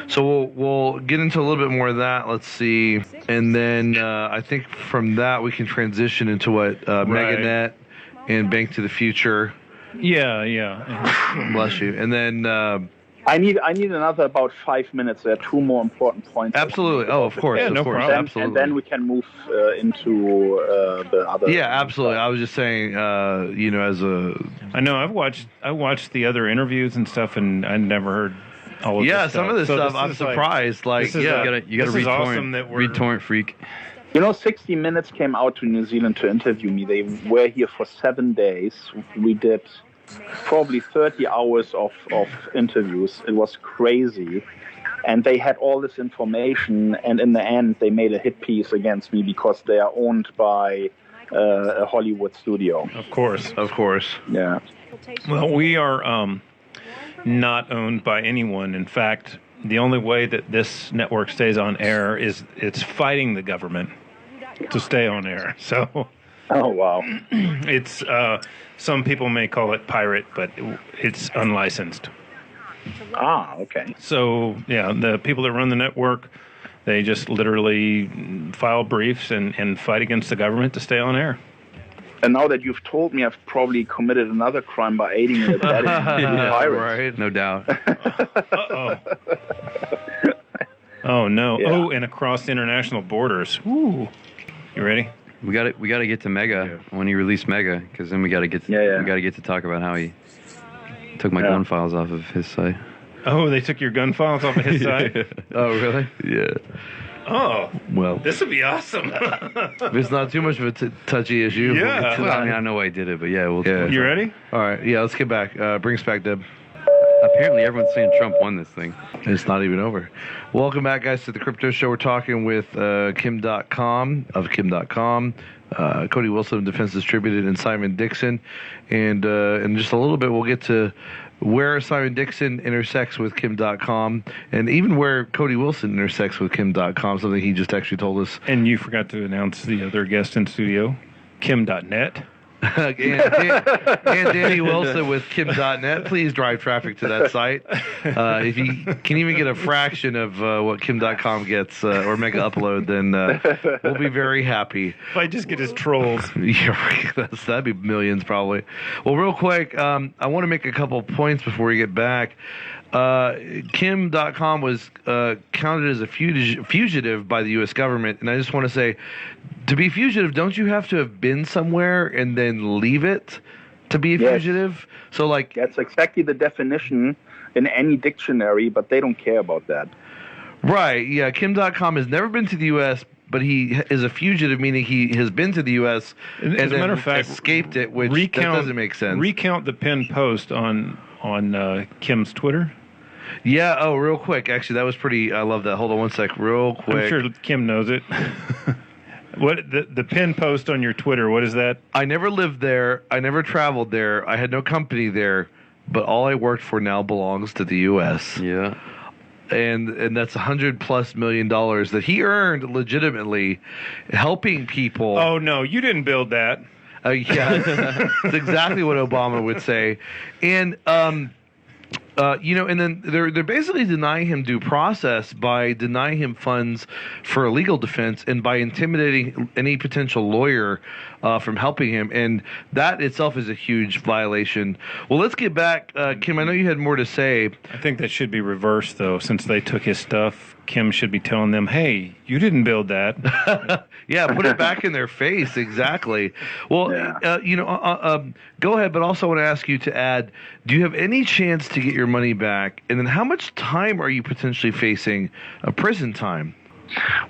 So we'll get into a little bit more of that. Let's see. And then I think from that, we can transition into what MegaNet and Bank to the Future. Yeah. Bless you. And then... I need another about 5 minutes. There are two more important points. Absolutely. Oh, of course. Yeah, no problem. Absolutely. And then we can move into the other. Yeah, absolutely. I was just saying, as a... I know. I watched the other interviews and stuff, and I never heard all of this stuff. Some of this stuff, I'm surprised. You got to read awesome torrent. Read torrent, freak. 60 Minutes came out to New Zealand to interview me. They were here for 7 days. We did probably 30 hours of interviews. It was crazy. And they had all this information, and in the end, they made a hit piece against me because they are owned by a Hollywood studio. Of course. Yeah. Well, we are not owned by anyone. In fact, the only way that this network stays on air is it's fighting the government to stay on air. So... Oh, wow. It's some people may call it pirate, but it's unlicensed. Ah, okay. So yeah, the people that run the network, they just literally file briefs and fight against the government to stay on air. And now that you've told me, I've probably committed another crime by aiding and abetting pirates. Right. No doubt. Uh-oh. Oh no! Yeah. Oh, and across international borders. Ooh, you ready? We got to get to Mega when he released Mega, because then we got to get to talk about how he took my gun files off of his site. Oh, they took your gun files off of his site. Oh, really? Yeah. Oh, Well, this would be awesome. if it's not too much of a touchy issue. Yeah. Well, I mean, I know why he did it, but yeah, You ready? All right. Yeah, let's get back. Bring us back, Deb. Apparently, everyone's saying Trump won this thing. It's not even over. Welcome back, guys, to the Crypto Show. We're talking with Kim Dotcom of Kim.com, Cody Wilson of Defense Distributed, and Simon Dixon. And in just a little bit, we'll get to where Simon Dixon intersects with Kim.com, and even where Cody Wilson intersects with Kim.com, something he just actually told us. And you forgot to announce the other guest in studio, Kim.net. and Danny Wilson with Kim.net. Please drive traffic to that site. If you can even get a fraction of what Kim.com gets or Mega Upload, then we'll be very happy. If I just get his trolls. Yeah, right. That'd be millions probably. Well, real quick, I want to make a couple points before we get back. Kim.com was counted as a fugitive by the U.S. government, and I just want to say, to be fugitive, don't you have to have been somewhere and then leave it to be a fugitive? So, like, That's exactly the definition in any dictionary, but they don't care about that. Right, yeah. Kim.com has never been to the U.S., but he is a fugitive, meaning he has been to the U.S. and As a then matter of fact, escaped it, which that doesn't make sense. Recount the pinned post on Kim's Twitter. Yeah, oh, real quick. Actually, that was pretty, I love that. Hold on one sec, real quick. I'm sure Kim knows it. What the pinned post on your Twitter, what is that? I never lived there. I never traveled there. I had no company there, but all I worked for now belongs to the U.S. Yeah. And that's $100+ million that he earned legitimately helping people. Oh, no, you didn't build that. Yeah, that's exactly what Obama would say. And, and then they're basically denying him due process by denying him funds for a legal defense and by intimidating any potential lawyer from helping him. And that itself is a huge violation. Well, let's get back. Kim, I know you had more to say. I think that should be reversed, though. Since they took his stuff, Kim should be telling them, hey, you didn't build that. Yeah, put it back in their face. Exactly. Well, go ahead, but also want to ask you to add, do you have any chance to get your money back? And then how much time are you potentially facing prison time?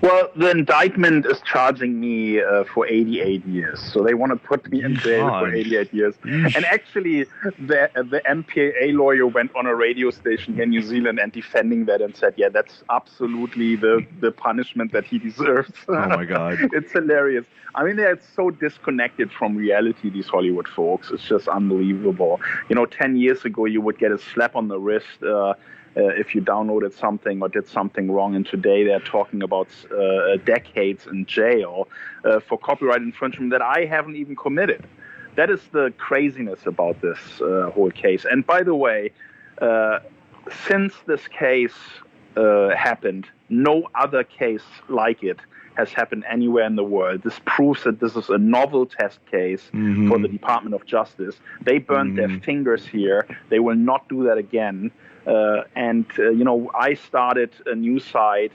Well, the indictment is charging me for 88 years. So they want to put me in jail for 88 years. And actually, the MPAA lawyer went on a radio station here in New Zealand and defending that and said, yeah, that's absolutely the punishment that he deserves. Oh, my God. It's hilarious. I mean, they're so disconnected from reality, these Hollywood folks. It's just unbelievable. 10 years ago, you would get a slap on the wrist if you downloaded something or did something wrong, and today they're talking about decades in jail for copyright infringement that I haven't even committed. That is the craziness about this whole case. And by the way, since this case happened, no other case like it has happened anywhere in the world. This proves that this is a novel test case for the Department of Justice. They burned their fingers here. They will not do that again. I started a new site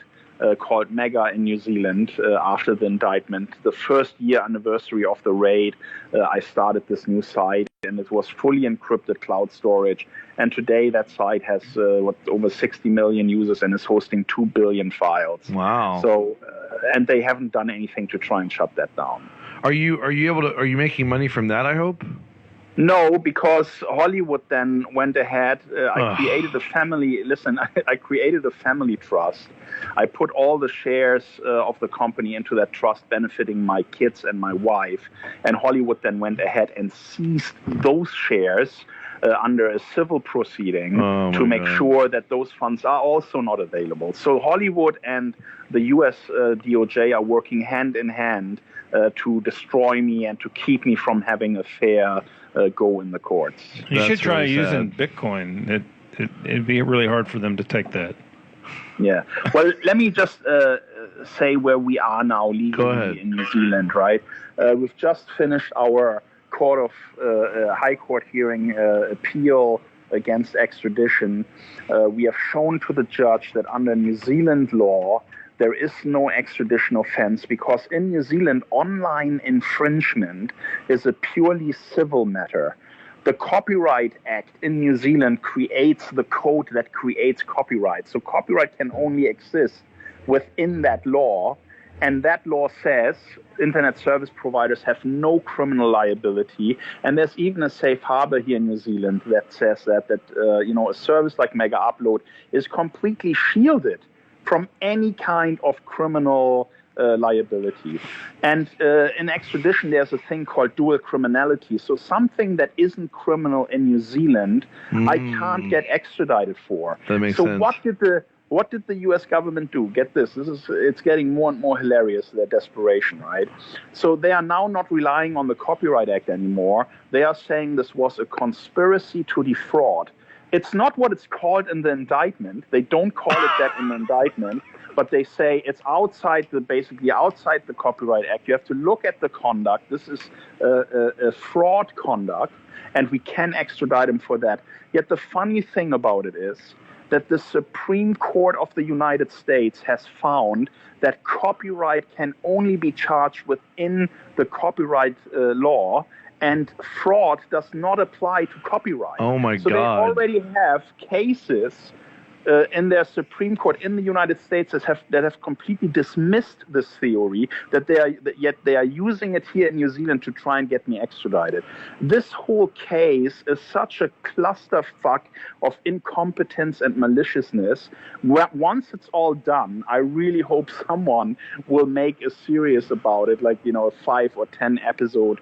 called Mega in New Zealand after the indictment. The first year anniversary of the raid, I started this new site, and it was fully encrypted cloud storage. And today that site has over 60 million users and is hosting 2 billion files. Wow. So, and they haven't done anything to try and shut that down. Are you making money from that, I hope? No, because Hollywood then went ahead. I created a family. Listen, I created a family trust. I put all the shares of the company into that trust, benefiting my kids and my wife. And Hollywood then went ahead and seized those shares under a civil proceeding to make sure that those funds are also not available. So Hollywood and the U.S. DOJ are working hand in hand to destroy me and to keep me from having a fair go in the courts. You should That's try really using sad. Bitcoin. It'd be really hard for them to take that. Yeah. Well, let me just say where we are now Go legally ahead. in New Zealand, right? We've just finished our High Court hearing appeal against extradition. We have shown to the judge that under New Zealand law, there is no extradition offense because in New Zealand, online infringement is a purely civil matter. The Copyright Act in New Zealand creates the code that creates copyright. So copyright can only exist within that law. And that law says internet service providers have no criminal liability. And there's even a safe harbor here in New Zealand that says that a service like Mega Upload is completely shielded from any kind of criminal liability. And in extradition, there's a thing called dual criminality. So something that isn't criminal in New Zealand, I can't get extradited for. That makes so sense. What did the U.S. government do? Get this. It's getting more and more hilarious, their desperation, right? So they are now not relying on the Copyright Act anymore. They are saying this was a conspiracy to defraud. It's not what it's called in the indictment. They don't call it that in the indictment, but they say it's basically outside the Copyright Act. You have to look at the conduct. This is a fraud conduct, and we can extradite him for that. Yet the funny thing about it is that the Supreme Court of the United States has found that copyright can only be charged within the copyright law, and fraud does not apply to copyright. Oh my So God. they already have cases in their Supreme Court in the United States that have completely dismissed this theory, yet they are using it here in New Zealand to try and get me extradited. This whole case is such a clusterfuck of incompetence and maliciousness. Once it's all done, I really hope someone will make a series about it, like a 5 or 10 episode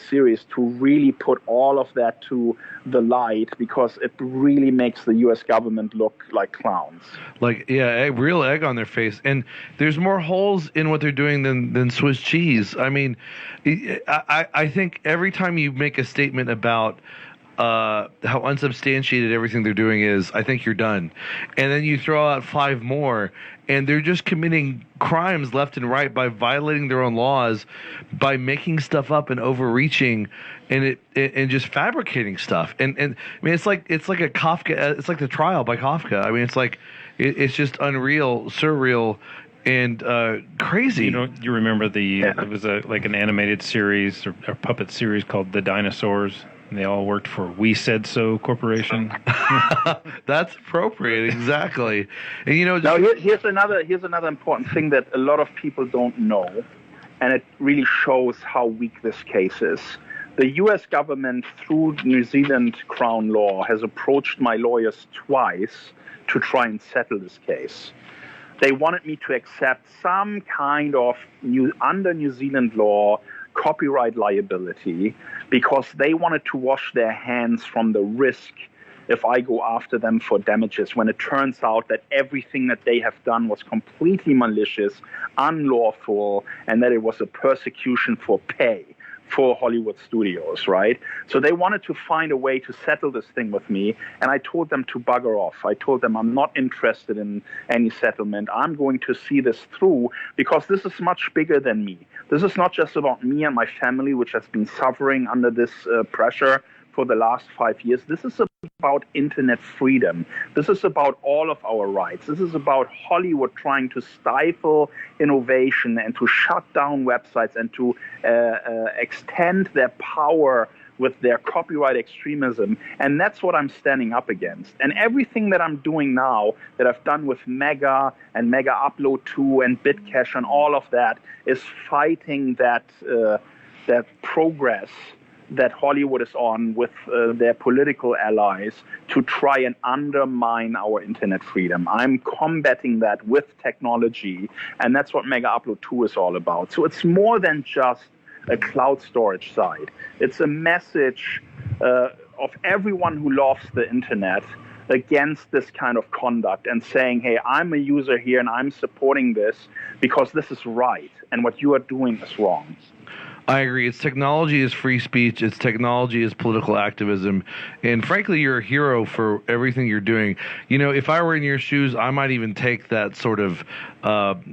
series to really put all of that to the light, because it really makes the U.S. government look like clowns. Like, yeah, real egg on their face. And there's more holes in what they're doing than Swiss cheese. I mean, I think every time you make a statement about how unsubstantiated everything they're doing is, I think you're done. And then you throw out 5 more, and they're just committing crimes left and right by violating their own laws, by making stuff up and overreaching, and just fabricating stuff. And I mean, it's like a Kafka. It's like the trial by Kafka. I mean, it's just unreal, surreal, and crazy. You remember it was like an animated series or puppet series called The Dinosaurs. And they all worked for We Said So Corporation. That's appropriate, exactly. And now here's another important thing that a lot of people don't know, and it really shows how weak this case is. The U.S. government, through New Zealand Crown law, has approached my lawyers twice to try and settle this case. They wanted me to accept some kind of under New Zealand law copyright liability, because they wanted to wash their hands from the risk if I go after them for damages, when it turns out that everything that they have done was completely malicious, unlawful, and that it was a persecution for pay for Hollywood studios, right? So they wanted to find a way to settle this thing with me, and I told them to bugger off. I told them I'm not interested in any settlement. I'm going to see this through, because this is much bigger than me. This is not just about me and my family, which has been suffering under this pressure for the last 5 years. This is about internet freedom. This is about all of our rights. This is about Hollywood trying to stifle innovation and to shut down websites and to extend their power with their copyright extremism. And that's what I'm standing up against. And everything that I'm doing now, that I've done with Mega and Mega Upload 2 and Bitcache and all of that, is fighting that progress that Hollywood is on with their political allies to try and undermine our internet freedom. I'm combating that with technology, and that's what Mega Upload 2 is all about. So it's more than just a cloud storage site. It's a message of everyone who loves the internet against this kind of conduct, and saying, hey, I'm a user here and I'm supporting this because this is right. and what you are doing is wrong. I agree. It's technology is free speech. It's technology is political activism. And frankly, you're a hero for everything you're doing. You know, if I were in your shoes, I might even take that sort of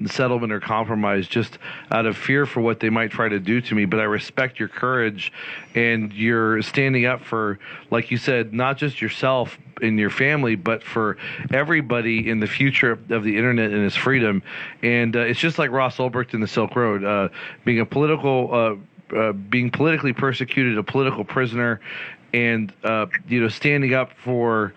settlement or compromise just out of fear for what they might try to do to me. But I respect your courage, and you're standing up for, like you said, not just yourself and your family, but for everybody in the future of the internet and its freedom. And it's just like Ross Ulbricht in the Silk Road, being politically persecuted, a political prisoner, and standing up for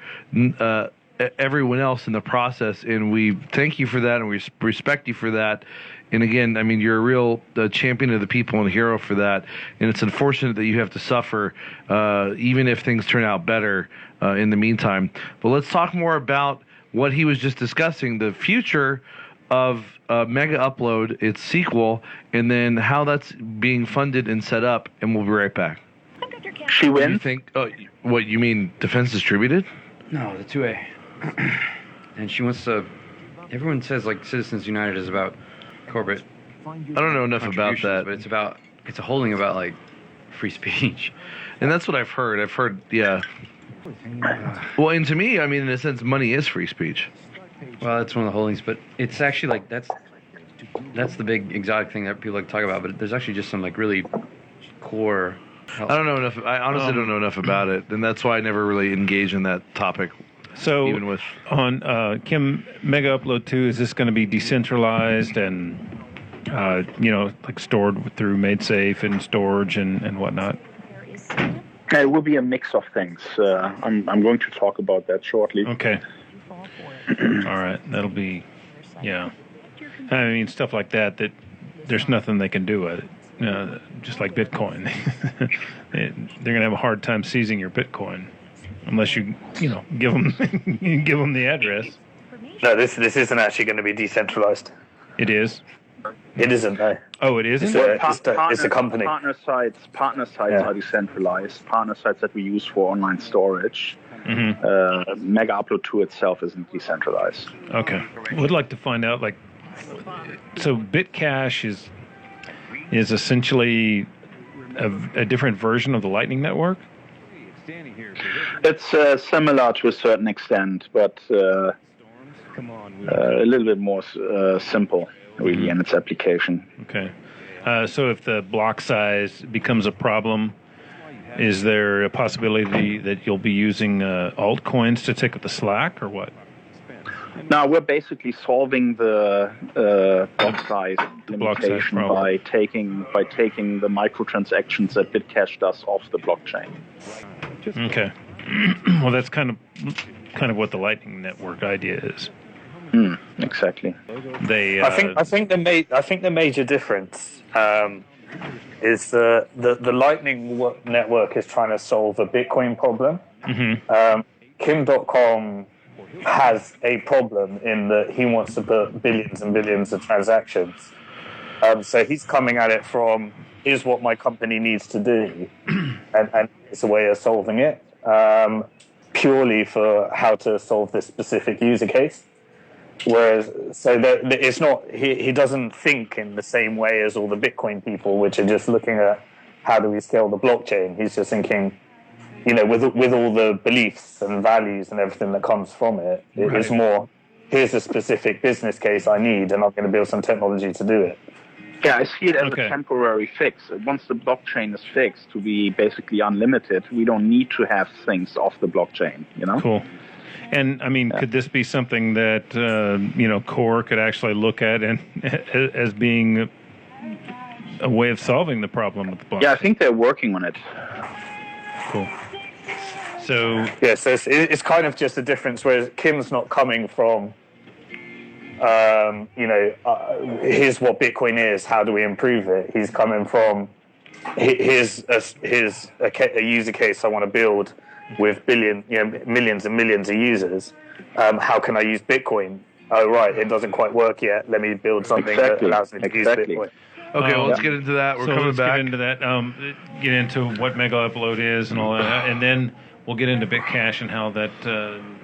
everyone else in the process. And we thank you for that, and we respect you for that. And again, I mean, you're a real champion of the people and a hero for that. And it's unfortunate that you have to suffer, even if things turn out better in the meantime. But let's talk more about what he was just discussing, the future of Mega Upload, its sequel, and then how that's being funded and set up. And we'll be right back. She wins? You think? What you mean? Defense Distributed? No, the 2A. And she wants to. Everyone says like Citizens United is about corporate. I don't know enough about that, but it's a holding about like free speech, and that's what I've heard. Yeah. Well, and to me, I mean, in a sense, money is free speech. Well, that's one of the holdings, but it's actually like that's the big exotic thing that people like to talk about. But there's actually just some like really core. I don't know enough. I honestly don't know enough about it, and that's why I never really engage in that topic. So, even with on Kim Mega Upload 2, is this going to be decentralized and like stored through MadeSafe and storage and whatnot? It will be a mix of things. I'm going to talk about that shortly. Okay. All right. That'll be, yeah. I mean, stuff like that there's nothing they can do with it. Just like Bitcoin. They're going to have a hard time seizing your Bitcoin unless you give them the address. No, this isn't actually going to be decentralized. It is. It isn't, no. Oh, it isn't? It's a company. Partner sites are decentralized. Partner sites that we use for online storage. Mm-hmm. Mega Upload 2 itself isn't decentralized. Okay. Would like to find out, so Bitcache is essentially a different version of the Lightning Network? It's similar to a certain extent, but a little bit more simple, really, in its application. Okay. So if the block size becomes a problem, is there a possibility that you'll be using altcoins to take up the slack, or what? No, we're basically solving the block size limitation by taking the microtransactions that Bitcache does off the blockchain. Okay. Well, that's kind of what the Lightning Network idea is. Exactly. I think the major difference is the Lightning Network is trying to solve a Bitcoin problem. Mm-hmm. Kim Dotcom has a problem in that he wants to put billions and billions of transactions. So he's coming at it from, here's what my company needs to do, and it's a way of solving it, purely for how to solve this specific user case. Whereas, so that it's not, he doesn't think in the same way as all the Bitcoin people, which are just looking at how do we scale the blockchain. He's just thinking, with all the beliefs and values and everything that comes from it, it's more, here's a specific business case I need, and I'm going to build some technology to do it. Yeah, I see it as a temporary fix. Once the blockchain is fixed to be basically unlimited, we don't need to have things off the blockchain, Cool. And, I mean, could this be something that, Core could actually look at and as being a way of solving the problem with the blockchain? Yeah, I think they're working on it. Cool. So it's kind of just a difference, whereas Kim's not coming from, here's what Bitcoin is, how do we improve it? He's coming from, here's a user case I want to build with millions and millions of users. How can I use Bitcoin? Oh, right, it doesn't quite work yet. Let me build something that allows me to use Bitcoin. Okay, well, let's get into that. We're coming back. Get into that. Get into what Mega Upload is and all that, and then we'll get into Bitcash and how that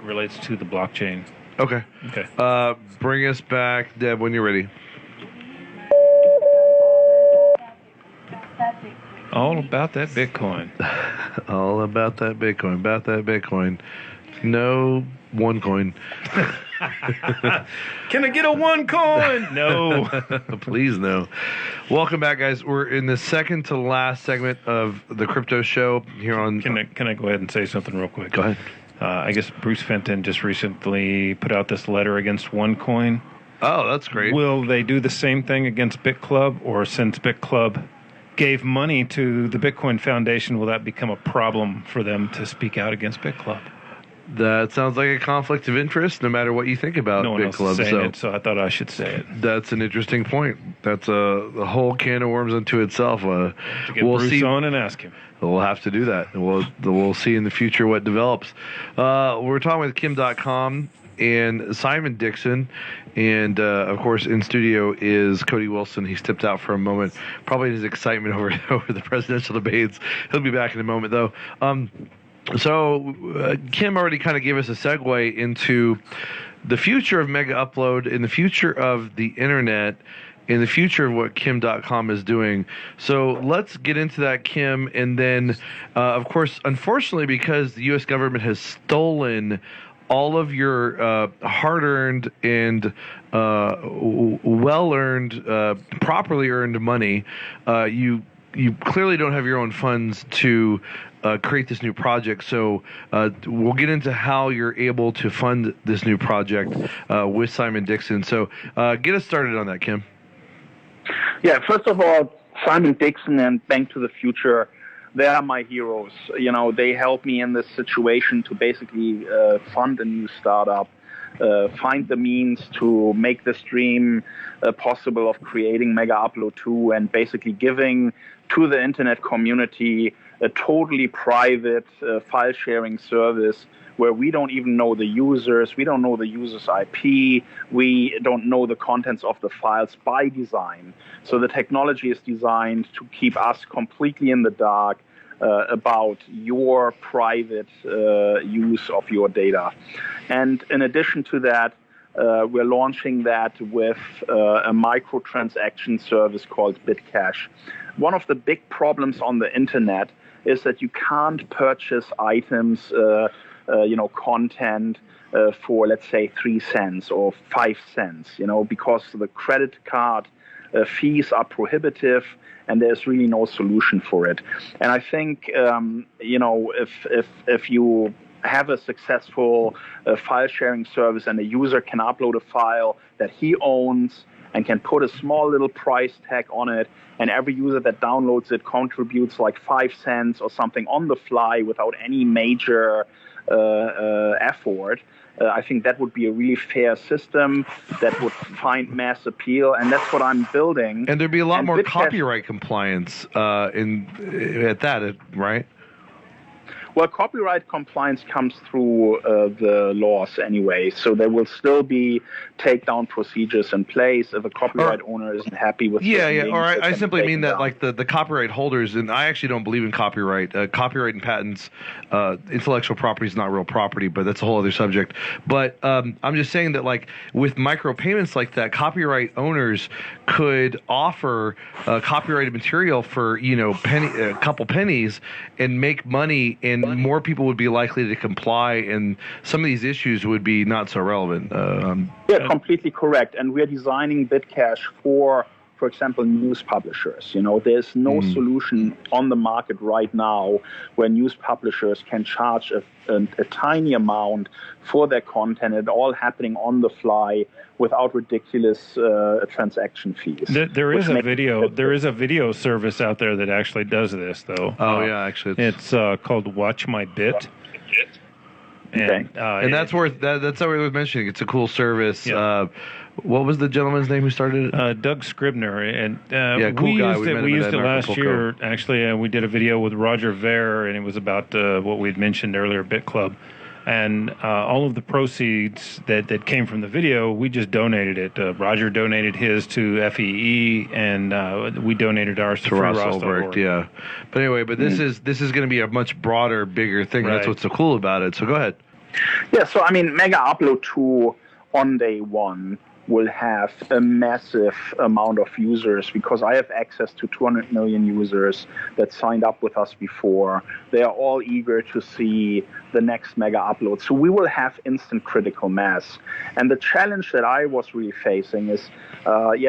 relates to the blockchain. Okay. Okay. Bring us back, Deb, when you're ready. All about that Bitcoin. All about that Bitcoin. About that Bitcoin. No OneCoin. Can I get a OneCoin? No. Please no. Welcome back, guys. We're in the second to last segment of the crypto show here on. Can I go ahead and say something real quick? Go ahead. I guess Bruce Fenton just recently put out this letter against OneCoin. Oh, that's great. Will they do the same thing against BitClub, or since BitClub gave money to the Bitcoin Foundation, will that become a problem for them to speak out against BitClub? That sounds like a conflict of interest, no matter what you think about No one else BitClub. is saying it, so I thought I should say it. That's an interesting point. That's a whole can of worms unto itself. To get Bruce on and ask him. We'll have to do that. We'll see in the future what develops. We're talking with Kim Dotcom and Simon Dixon, and of course in studio is Cody Wilson. He stepped out for a moment, probably in his excitement over the presidential debates. He'll be back in a moment, though. So Kim already kind of gave us a segue into the future of Mega Upload, in the future of the internet, in the future of what Kim Dotcom is doing. So let's get into that, Kim. And then, of course, unfortunately, because the U.S. government has stolen all of your hard-earned and well-earned, properly earned money, you clearly don't have your own funds to create this new project. So we'll get into how you're able to fund this new project with Simon Dixon. So get us started on that, Kim. Yeah, first of all, Simon Dixon and Bank to the Future, they are my heroes. You know, they helped me in this situation to basically fund a new startup, find the means to make this dream possible of creating Mega Upload 2 and basically giving to the internet community a totally private file sharing service where we don't even know the users, we don't know the user's IP, we don't know the contents of the files by design. So the technology is designed to keep us completely in the dark about your private use of your data. And in addition to that, we're launching that with a microtransaction service called Bitcache. One of the big problems on the internet is that you can't purchase items, content for, let's say, 3 cents or 5 cents, because the credit card fees are prohibitive and there's really no solution for it. And I think, if you have a successful file sharing service and a user can upload a file that he owns and can put a small little price tag on it, and every user that downloads it contributes like 5 cents or something on the fly without any major effort, I think that would be a really fair system that would find mass appeal, and that's what I'm building. And there'd be a lot more copyright compliance at that, right? Well, copyright compliance comes through the laws anyway, so there will still be takedown procedures in place if a copyright owner isn't happy with. Or I simply mean that like the copyright holders, and I actually don't believe in copyright. Copyright and patents, intellectual property is not real property, but that's a whole other subject. But I'm just saying that like with micropayments like that, copyright owners could offer copyrighted material for a couple pennies and make money, and more people would be likely to comply, and some of these issues would be not so relevant. Yeah, completely correct. And we're designing Bitcache for example, news publishers. There's no solution on the market right now where news publishers can charge a tiny amount for their content, and all happening on the fly without ridiculous transaction fees. There is a video service out there that actually does this, though. Oh yeah, actually, it's called Watch My Bit. And that's worth that's worth mentioning. It's a cool service. Yeah. What was the gentleman's name who started it? Doug Scribner, and cool we guy. We used it last year. Actually, we did a video with Roger Ver, and it was about what we'd mentioned earlier, BitClub, and all of the proceeds that came from the video, we just donated it. Roger donated his to FEE, and we donated ours to Ross Ulbricht. Yeah, but anyway, this is going to be a much broader, bigger thing. Right. That's what's so cool about it. So go ahead. Yeah, so I mean, Mega Upload 2 on day one will have a massive amount of users, because I have access to 200 million users that signed up with us before. They are all eager to see the next mega upload. So we will have instant critical mass. And the challenge that I was really facing is,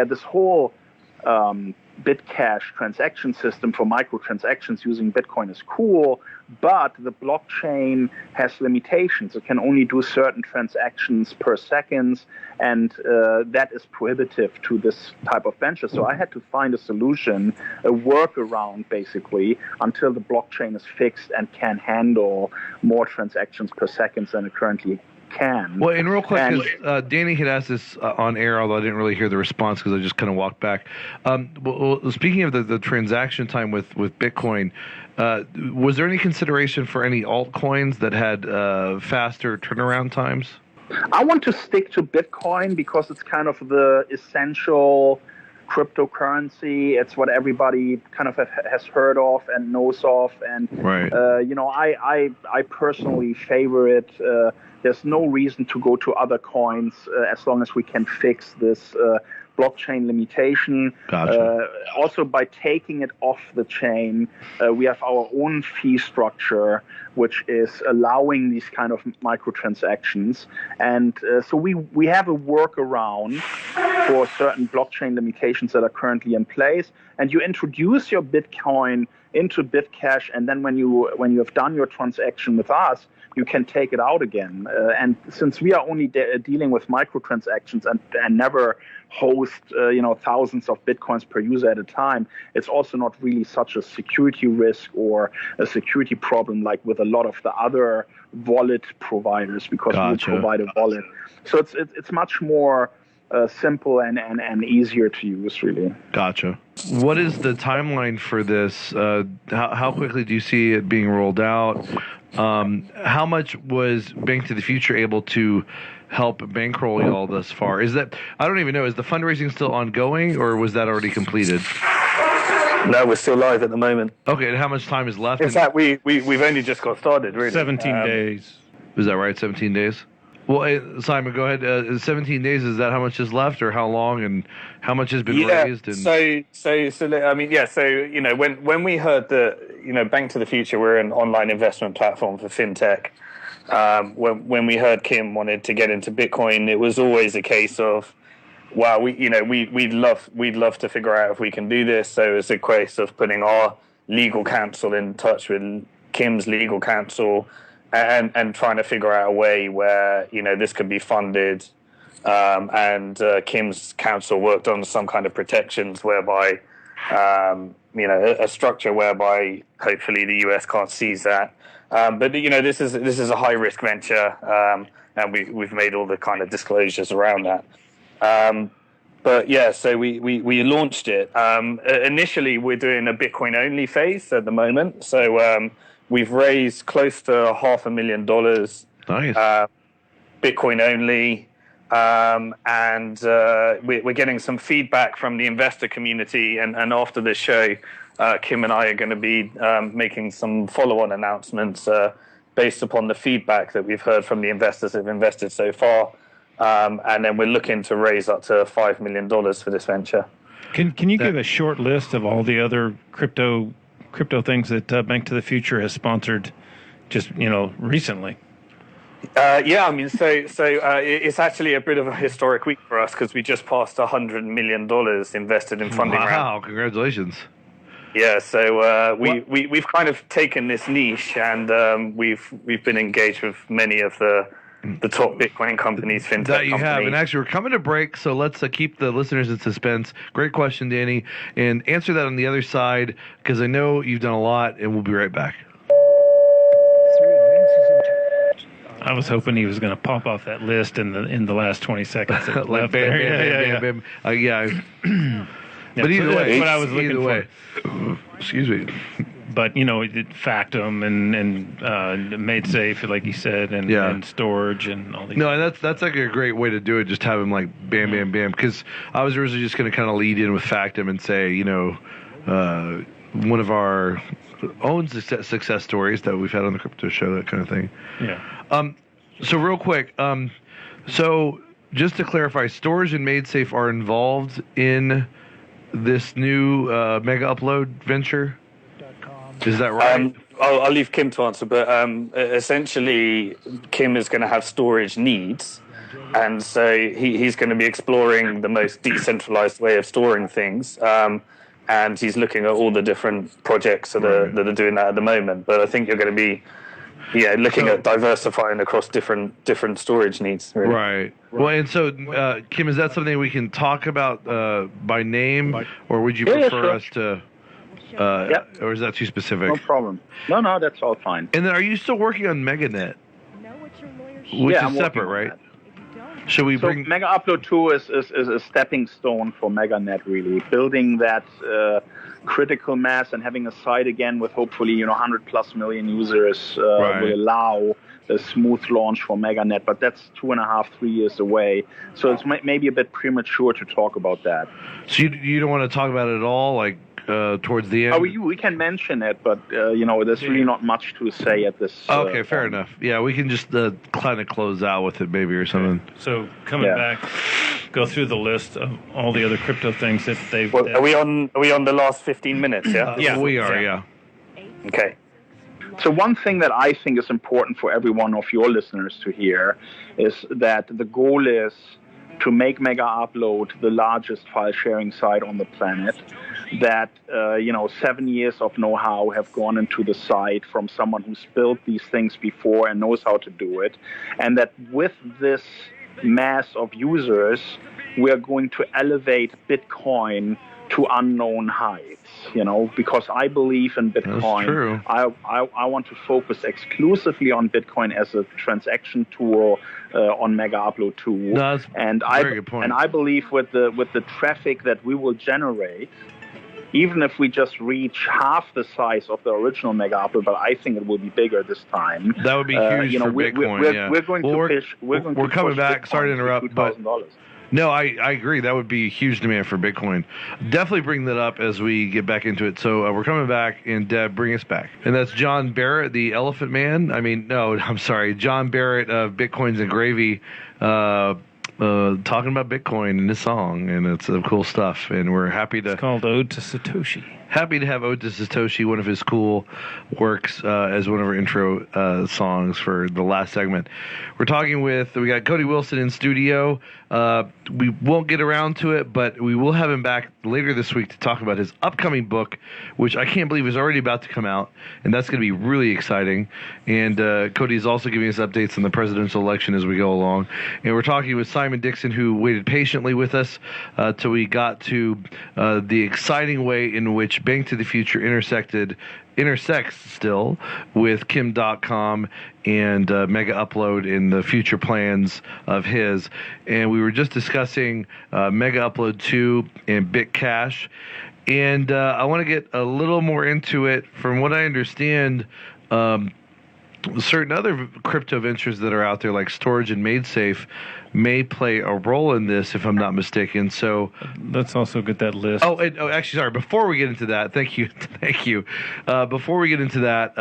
this whole Bitcash transaction system for microtransactions using Bitcoin is cool, but the blockchain has limitations. It can only do certain transactions per second, and that is prohibitive to this type of venture. So I had to find a solution, a workaround, basically, until the blockchain is fixed and can handle more transactions per second than it currently can. Well, and real quick, because Danny had asked this on air, although I didn't really hear the response because I just kind of walked back. Well, speaking of the transaction time with Bitcoin, was there any consideration for any altcoins that had faster turnaround times? I want to stick to Bitcoin because it's kind of the essential cryptocurrency. It's what everybody kind of has heard of and knows of, and right. I personally favor it. There's no reason to go to other coins as long as we can fix this blockchain limitation. Gotcha. Also, by taking it off the chain, we have our own fee structure, which is allowing these kind of microtransactions. And so we have a workaround for certain blockchain limitations that are currently in place. And you introduce your Bitcoin into Bitcash, and then when you have done your transaction with us, you can take it out again. And since we are only dealing with microtransactions and never host thousands of Bitcoins per user at a time, it's also not really such a security risk or a security problem like with a lot of the other wallet providers, because Gotcha. we provide a wallet. So it's much more simple and easier to use, really. Gotcha. What is the timeline for this? How quickly do you see it being rolled out? How much was Bank to the Future able to help bankroll y'all thus far? Is that, I don't even know, is the fundraising still ongoing, or was that already completed? No, we're still live at the moment. Okay, and how much time is left? In fact, we've only just got started, really. 17 days. Is that right, 17 days? Well, Simon, go ahead. 17 days, is that how much is left, or how long, and how much has been raised? And... when we heard that, Bank to the Future, we're an online investment platform for fintech. When we heard Kim wanted to get into Bitcoin, it was always a case of, wow, we'd love to figure out if we can do this. So it's a case of putting our legal counsel in touch with Kim's legal counsel, and trying to figure out a way where this could be funded, and Kim's counsel worked on some kind of protections whereby a structure whereby hopefully the US can't seize that. But this is a high risk venture, and we've made all the kind of disclosures around that. But yeah, so we launched it. Initially, we're doing a Bitcoin only phase at the moment. So we've raised close to $500,000. Nice. Bitcoin only. And we're getting some feedback from the investor community. And after this show, Kim and I are going to be making some follow-on announcements based upon the feedback that we've heard from the investors that have invested so far. And then we're looking to raise up to $5 million for this venture. Can you give a short list of all the other crypto things that Bank to the Future has sponsored just recently? It's actually a bit of a historic week for us because we just passed $100 million invested in funding round. Wow, congratulations. Yeah, so we've kind of taken this niche, and we've been engaged with many of the top Bitcoin companies, fintech that you companies. have. And actually, we're coming to break, so let's keep the listeners in suspense. Great question, Danny, and answer that on the other side, because I know you've done a lot, and we'll be right back. I was hoping he was going to pop off that list in the last 20 seconds. That Like left bam, there. bam, bam. But either way, that's what I was looking for. Excuse me. But it did Factum and made safe, like you said, and storage and all these. No, and that's like a great way to do it. Just have him like bam, bam, bam. Because I was originally just going to kind of lead in with Factum and say, one of our own success stories that we've had on the crypto show, that kind of thing. Yeah. So real quick, so just to clarify, Storage and MadeSafe are involved in this new mega upload venture. Is that right? I'll leave Kim to answer, but essentially, Kim is going to have storage needs, and so he's going to be exploring the most decentralized way of storing things, and he's looking at all the different projects that are doing that at the moment. But I think you're going to be looking at diversifying across different storage needs. Really. Right. Well, and so, Kim, is that something we can talk about by name, or would you prefer us to... or is that too specific? No problem. No, that's all fine. And then, are you still working on MegaNet? Which is separate, right? Should we bring... Mega Upload 2 is a stepping stone for MegaNet, really. Building that critical mass and having a site again with hopefully 100+ million users will allow a smooth launch for MegaNet, but that's 2.5, 3 years away. So it's maybe a bit premature to talk about that. So you don't want to talk about it at all, like towards the end? Oh, we can mention it, but there's really not much to say at this. Okay, fair enough. Yeah, we can just kind of close out with it, maybe, or something. So coming back, go through the list of all the other crypto things that they've. Well, are we on the last 15 minutes? Yeah. Yeah, we are. Yeah. Okay. So one thing that I think is important for every one of your listeners to hear is that the goal is to make Mega Upload the largest file sharing site on the planet. That 7 years of know-how have gone into the site from someone who's built these things before and knows how to do it, and that with this mass of users, we are going to elevate Bitcoin to unknown heights. Because I believe in Bitcoin. That's true. I want to focus exclusively on Bitcoin as a transaction tool on Mega Upload 2. No, that's a very good point. And I believe with the traffic that we will generate, even if we just reach half the size of the original Mega Upload, but I think it will be bigger this time. That would be huge for Bitcoin. We're going to push. We're coming back. Sorry to interrupt, but $2,000. no, I agree. That would be a huge demand for Bitcoin. Definitely bring that up as we get back into it. So we're coming back, and Deb, bring us back. And that's John Barrett, the Elephant Man. I'm sorry, John Barrett of Bitcoins and Gravy, talking about Bitcoin in this song, and it's cool stuff. And we're happy to... It's called Ode to Satoshi. Happy to have Ode to Satoshi, one of his cool works, as one of our intro songs for the last segment. We got Cody Wilson in studio. We won't get around to it, but we will have him back later this week to talk about his upcoming book, which I can't believe is already about to come out, and that's going to be really exciting. And Cody is also giving us updates on the presidential election as we go along. And we're talking with Simon Dixon, who waited patiently with us till we got to the exciting way in which Bank to the Future intersects still with Kim Dotcom and Mega Upload in the future plans of his. And we were just discussing Mega Upload 2 and Bitcache. And I want to get a little more into it. From what I understand, certain other crypto ventures that are out there, like Storage and MadeSafe, may play a role in this, if I'm not mistaken. So let's also get that list. Actually, sorry. Before we get into that, thank you. Before we get into that,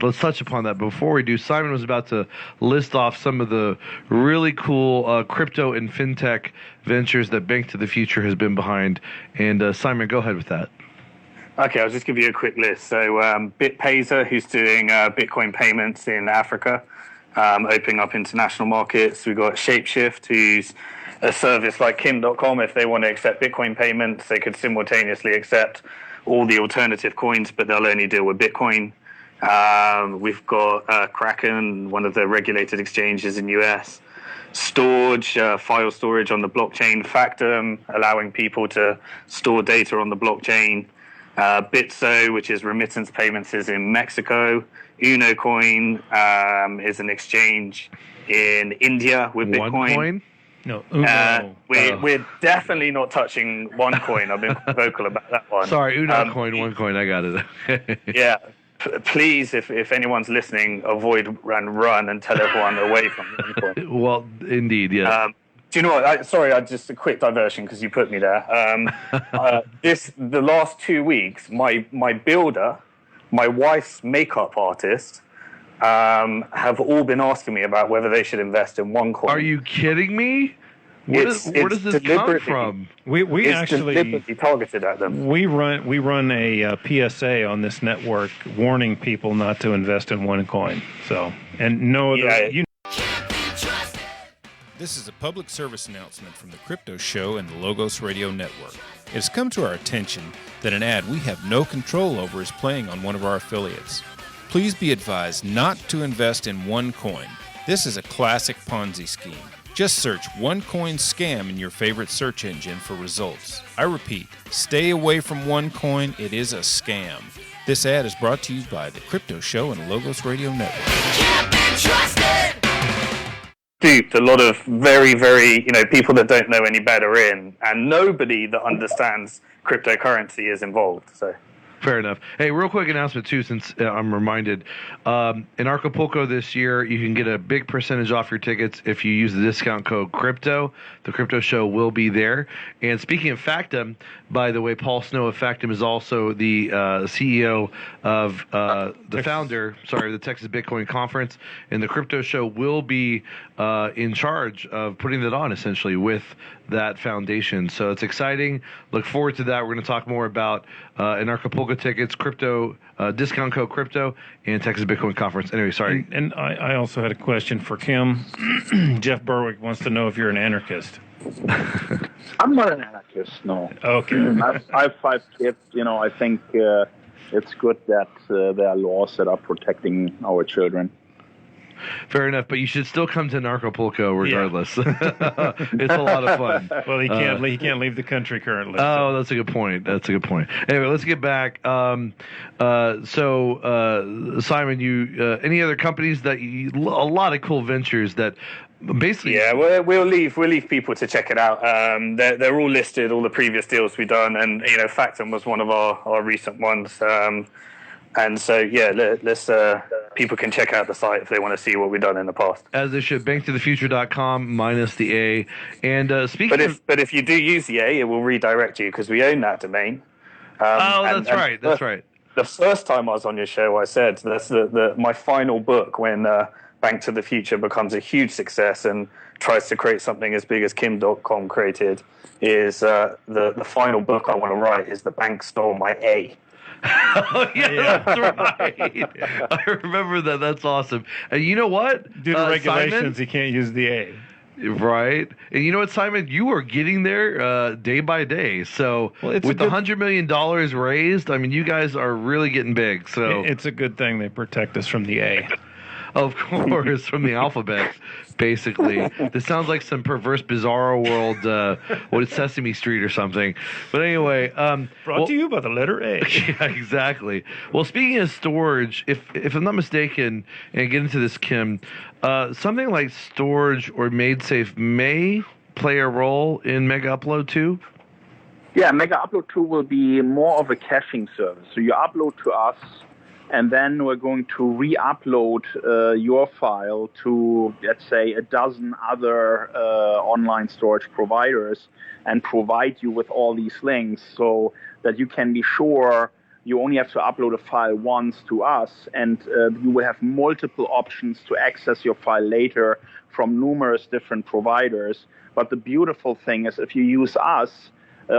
let's touch upon that. Before we do, Simon was about to list off some of the really cool crypto and fintech ventures that Bank to the Future has been behind. And Simon, go ahead with that. Okay, I'll just give you a quick list. So BitPayzer, who's doing Bitcoin payments in Africa, opening up international markets. We've got Shapeshift, who's a service like Kim Dotcom. If they want to accept Bitcoin payments, they could simultaneously accept all the alternative coins, but they'll only deal with Bitcoin. We've got Kraken, one of the regulated exchanges in US. Storage, file storage on the blockchain. Factom, allowing people to store data on the blockchain. Bitso, which is remittance payments, is in Mexico. UnoCoin is an exchange in India with Bitcoin. OneCoin? No, Uno. We're definitely not touching OneCoin. I've been vocal about that one. Sorry, UnoCoin, OneCoin. I got it. Yeah. Please, if anyone's listening, avoid run and tell everyone away from OneCoin. Well, indeed, yes. Do you know what? Sorry, just a quick diversion because you put me there. The last 2 weeks, my builder, my wife's makeup artist, have all been asking me about whether they should invest in OneCoin. Are you kidding me? Where does this come from? We It's actually deliberately targeted at them. we run a PSA on this network warning people not to invest in OneCoin. So and no other. Yeah. This is a public service announcement from the Crypto Show and the Logos Radio Network. It has come to our attention that an ad we have no control over is playing on one of our affiliates. Please be advised not to invest in OneCoin. This is a classic Ponzi scheme. Just search OneCoin scam in your favorite search engine for results. I repeat, stay away from OneCoin. It is a scam. This ad is brought to you by the Crypto Show and Logos Radio Network. Can't be trusted. Duped a lot of very, very, people that don't know any better in, and nobody that understands cryptocurrency is involved. So. Fair enough. Hey, real quick announcement too, since I'm reminded. In Acapulco this year, you can get a big percentage off your tickets if you use the discount code CRYPTO. The Crypto Show will be there. And speaking of Factum, by the way, Paul Snow of Factum is also the CEO of the founder, the Texas Bitcoin Conference. And the Crypto Show will be in charge of putting that on, essentially, with that foundation. So it's exciting. Look forward to that. We're going to talk more about in Acapulco tickets, crypto, discount code crypto, and Texas Bitcoin Conference. Anyway, sorry. And I also had a question for Kim. Jeff Berwick wants to know if you're an anarchist. I'm not an anarchist, no. Okay. I have 5 kids. I think it's good that there are laws that are protecting our children. Fair enough, but you should still come to Acapulco regardless. It's a lot of fun. Well, he can't leave the country currently. Oh, that's a good point. Anyway, let's get back. So Simon, you any other companies that a lot of cool ventures that basically? Yeah, we'll leave people to check it out. They're all listed, all the previous deals we've done, and Factum was one of our recent ones. And so, let's people can check out the site if they want to see what we've done in the past. As they should. BnkToTheFuture.com minus the A. And speaking but if you do use the A, it will redirect you because we own that domain. That's right. The first time I was on your show, I said that's my final book when Bank to the Future becomes a huge success and tries to create something as big as Kim Dotcom created. Is the final book I want to write is The Bank Stole My A. Oh, yeah, that's right. I remember that. That's awesome. And you know what? Due to regulations, Simon, he can't use the A. Right. And you know what, Simon? You are getting there day by day. So with the $100 million raised, I mean, you guys are really getting big. So it's a good thing they protect us from the A. Of course, from the alphabet, basically. This sounds like some perverse, bizarro world, what is Sesame Street or something. But anyway. Brought to you by the letter A. Yeah, exactly. Well, speaking of storage, if I'm not mistaken, and get into this, Kim, something like storage or MadeSafe may play a role in Mega Upload 2? Yeah, Mega Upload 2 will be more of a caching service. So you upload to us, and then we're going to re-upload your file to, let's say, a dozen other online storage providers and provide you with all these links so that you can be sure you only have to upload a file once to us, and you will have multiple options to access your file later from numerous different providers. But the beautiful thing is if you use us,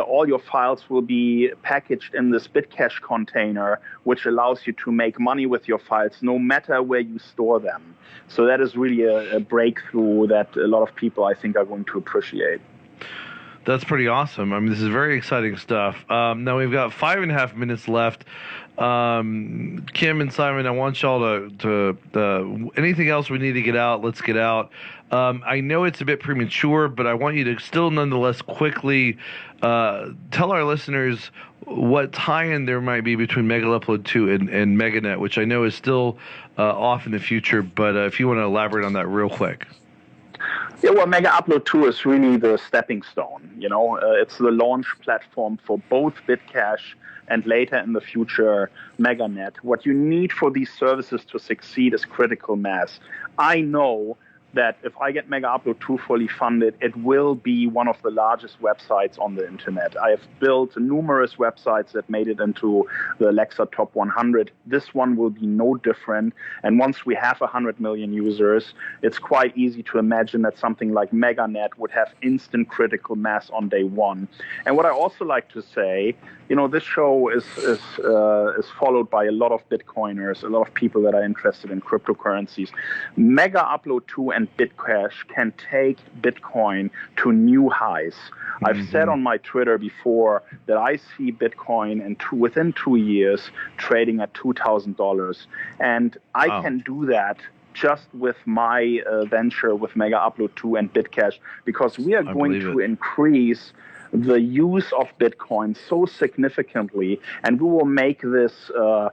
all your files will be packaged in this Bitcache container, which allows you to make money with your files no matter where you store them. So that is really a breakthrough that a lot of people, I think, are going to appreciate. That's pretty awesome. I mean, this is very exciting stuff. Now we've got 5.5 minutes left. Kim and Simon, I want y'all to anything else we need to get out, let's get out. I know it's a bit premature, but I want you to still nonetheless quickly tell our listeners what tie-in there might be between Mega Upload 2 and MegaNet, which I know is still off in the future, but if you want to elaborate on that real quick. Yeah, well, Mega Upload 2 is really the stepping stone. It's the launch platform for both Bitcash and later in the future MegaNet. What you need for these services to succeed is critical mass. I know that if I get Mega Upload 2 fully funded, it will be one of the largest websites on the internet. I have built numerous websites that made it into the Alexa Top 100. This one will be no different. And once we have 100 million users, it's quite easy to imagine that something like MegaNet would have instant critical mass on day one. And what I also like to say, this show is followed by a lot of Bitcoiners, a lot of people that are interested in cryptocurrencies. Mega Upload 2 and Bitcash can take Bitcoin to new highs. I've said on my Twitter before that I see Bitcoin within 2 years trading at $2,000. And I can do that just with my venture with Mega Upload 2 and Bitcash, because we are going to increase the use of Bitcoin so significantly, and we will make this a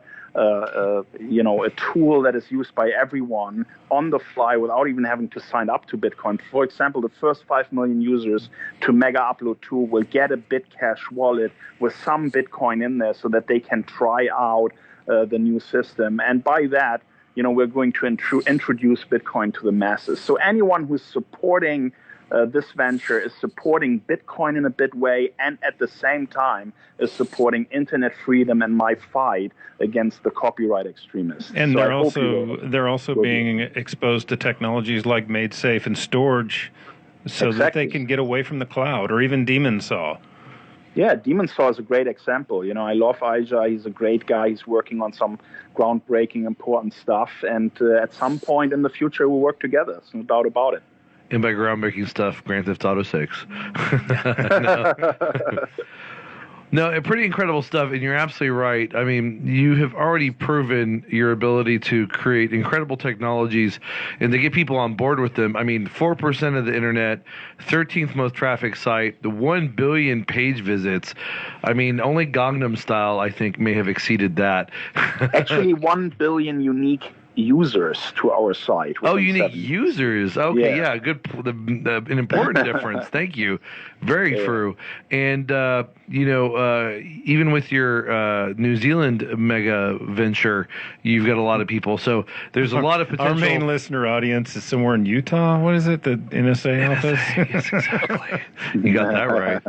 tool that is used by everyone on the fly without even having to sign up to Bitcoin. For example, the first 5 million users to Mega Upload 2 will get a Bitcash wallet with some Bitcoin in there so that they can try out the new system. And by that, we're going to introduce Bitcoin to the masses. So anyone who's supporting this venture is supporting Bitcoin in a big way, and at the same time is supporting internet freedom and my fight against the copyright extremists. And so they're also being exposed to technologies like MadeSafe and storage, so that they can get away from the cloud, or even Demon Saw. Yeah, Demon Saw is a great example. I love Aija. He's a great guy. He's working on some groundbreaking, important stuff. And at some point in the future, we'll work together. There's no doubt about it. And by groundbreaking stuff, Grand Theft Auto 6. No, pretty incredible stuff, and you're absolutely right. I mean, you have already proven your ability to create incredible technologies and to get people on board with them. I mean, 4% of the internet, 13th most traffic site, the 1 billion page visits. I mean, only Gangnam Style, I think, may have exceeded that. Actually, 1 billion unique users to our site. Oh, unique users. Okay, yeah, good. An important difference. Thank you. Very true. And even with your New Zealand mega venture, you've got a lot of people. So there's a lot of potential. Our main listener audience is somewhere in Utah. What is it? The NSA office? Yes, exactly. You got that right.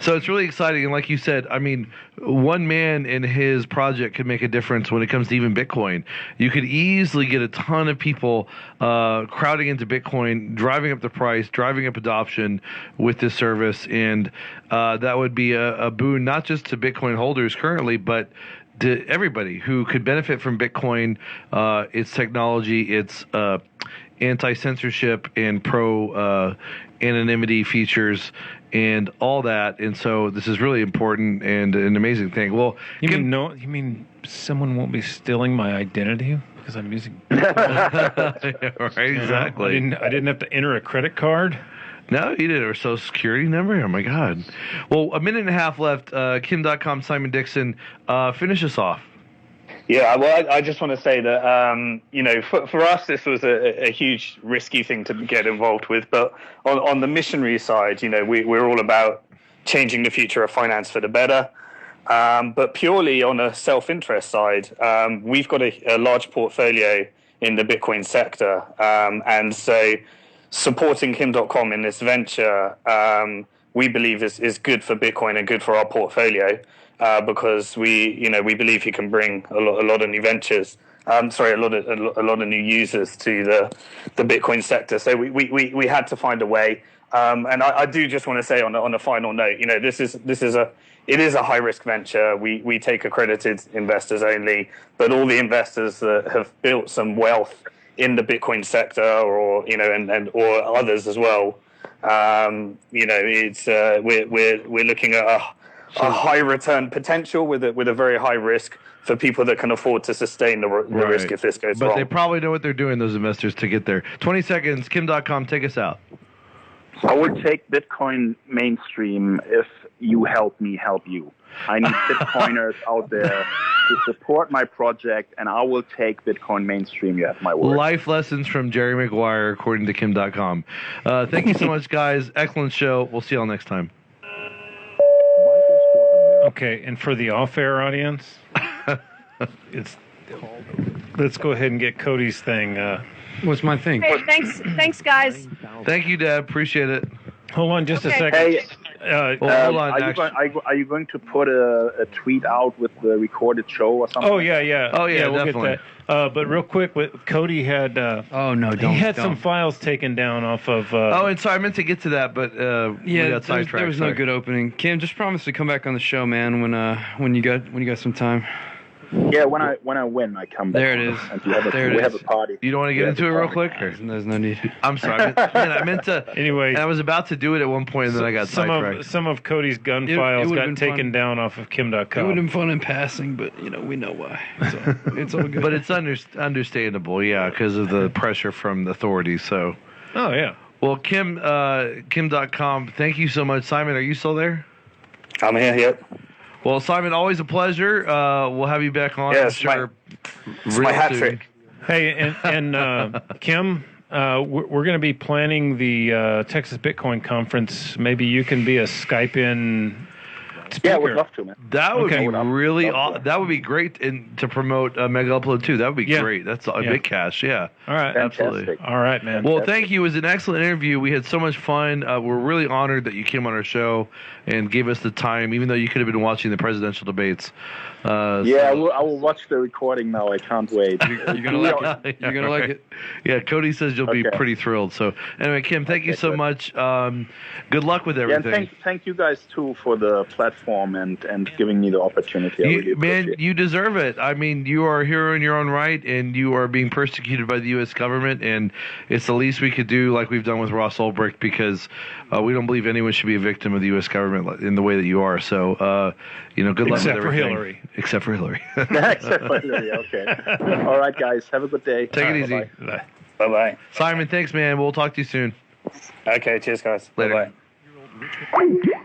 So it's really exciting. And like you said, I mean, one man in his project could make a difference when it comes to even Bitcoin. You could easily get a ton of people crowding into Bitcoin, driving up the price, driving up adoption with this service. And that would be a boon, not just to Bitcoin holders currently, but to everybody who could benefit from Bitcoin, its technology, its anti-censorship and pro-anonymity features, and all that. And so this is really important and an amazing thing. Well, you mean someone won't be stealing my identity because I'm using Bitcoin? Right, exactly. I didn't have to enter a credit card. No, you did. Or social security number. Oh my God. Well, a minute and a half left. Kim Dotcom, Simon Dixon, finish us off. Yeah, well, I just want to say that, for us, this was a huge, risky thing to get involved with. But on the missionary side, we're all about changing the future of finance for the better. But purely on a self-interest side, we've got a large portfolio in the Bitcoin sector. And so supporting Kim Dotcom in this venture, we believe is good for Bitcoin and good for our portfolio. Because we believe he can bring a lot of new ventures. A lot of new users to the Bitcoin sector. So we had to find a way. And I do just want to say on a final note, it is a high risk venture. We take accredited investors only, but all the investors that have built some wealth in the Bitcoin sector, or or others as well. It's we're looking at a high return potential with a very high risk for people that can afford to sustain the risk if this goes wrong. But they probably know what they're doing, those investors, to get there. 20 seconds. Kim Dotcom, take us out. I would take Bitcoin mainstream if you help me help you. I need Bitcoiners out there to support my project, and I will take Bitcoin mainstream. You have my word. Life lessons from Jerry Maguire, according to Kim Dotcom. Thank you so much, guys. Excellent show. We'll see you all next time. Okay, and for the off-air audience, it's called let's go ahead and get Cody's thing. What's my thing? Hey, thanks, guys. Thank you, Deb. Appreciate it. Hold on just a Okay. second. Hey, Hold on, are you, Max. are you going to put a tweet out with the recorded show or something? Oh yeah. Oh, yeah, we'll definitely. get that. But real quick, Cody had Oh no, don't. he had don't. some files taken down off of. Oh, and sorry, I meant to get to that, but we Yeah, got sidetracked. there was no sorry. good opening. Kim, just promise to come back on the show, man. When you got some time. Yeah, when I win, I come back. There it is. And we have There it we have is. a party. You don't want to get into it real quick? There's no need. I'm sorry. I meant to. Anyway, And I was about to do it at one point, and then I got sidetracked. some of Cody's gun It files would've got been taken fun. down off of It would have Kim.com. been fun in passing, but we know why. So it's all good. But it's understandable, yeah, because of the pressure from the authorities. So, Oh yeah. well, Kim, Kim.com, thank you so much. Simon, are you still there? I'm here. Yep. Well, Simon, always a pleasure. We'll have you back on. Yeah, I'm it's my real hat soon. trick. Hey, and Kim, we're going to be planning the Texas Bitcoin Conference. Maybe you can be a Skype in speaker. Yeah, I would love to, man. That would Okay. be really Love that. that would be great to promote Mega Upload too. That would be Yeah. great. That's a Yeah. Bitcache, yeah. All right. Absolutely. Fantastic. All right, man. Well, thank you. It was an excellent interview. We had so much fun. We're really honored that you came on our show and gave us the time, even though you could have been watching the presidential debates. Yeah, I will watch the recording now. I can't wait. You're gonna like it. You're gonna like it. Yeah, Cody says you'll be Okay. pretty thrilled. So, anyway, Kim, thank you Okay, so good. much. Good luck with Yeah, and everything. thank you guys too for the platform and giving me the opportunity. I really Man, appreciate it. you deserve it. I mean, you are a hero in your own right, and you are being persecuted by the U.S. government, and it's the least we could do, like we've done with Ross Ulbricht, because we don't believe anyone should be a victim of the U.S. government in the way that you are. So, good luck Except with for everything. Hillary. Except for Hillary. Except for Hillary, okay. All right, guys. Have a good day. Take it easy. Bye-bye. Bye bye. Simon, thanks, man. We'll talk to you soon. Okay. Cheers, guys. Later. Bye bye.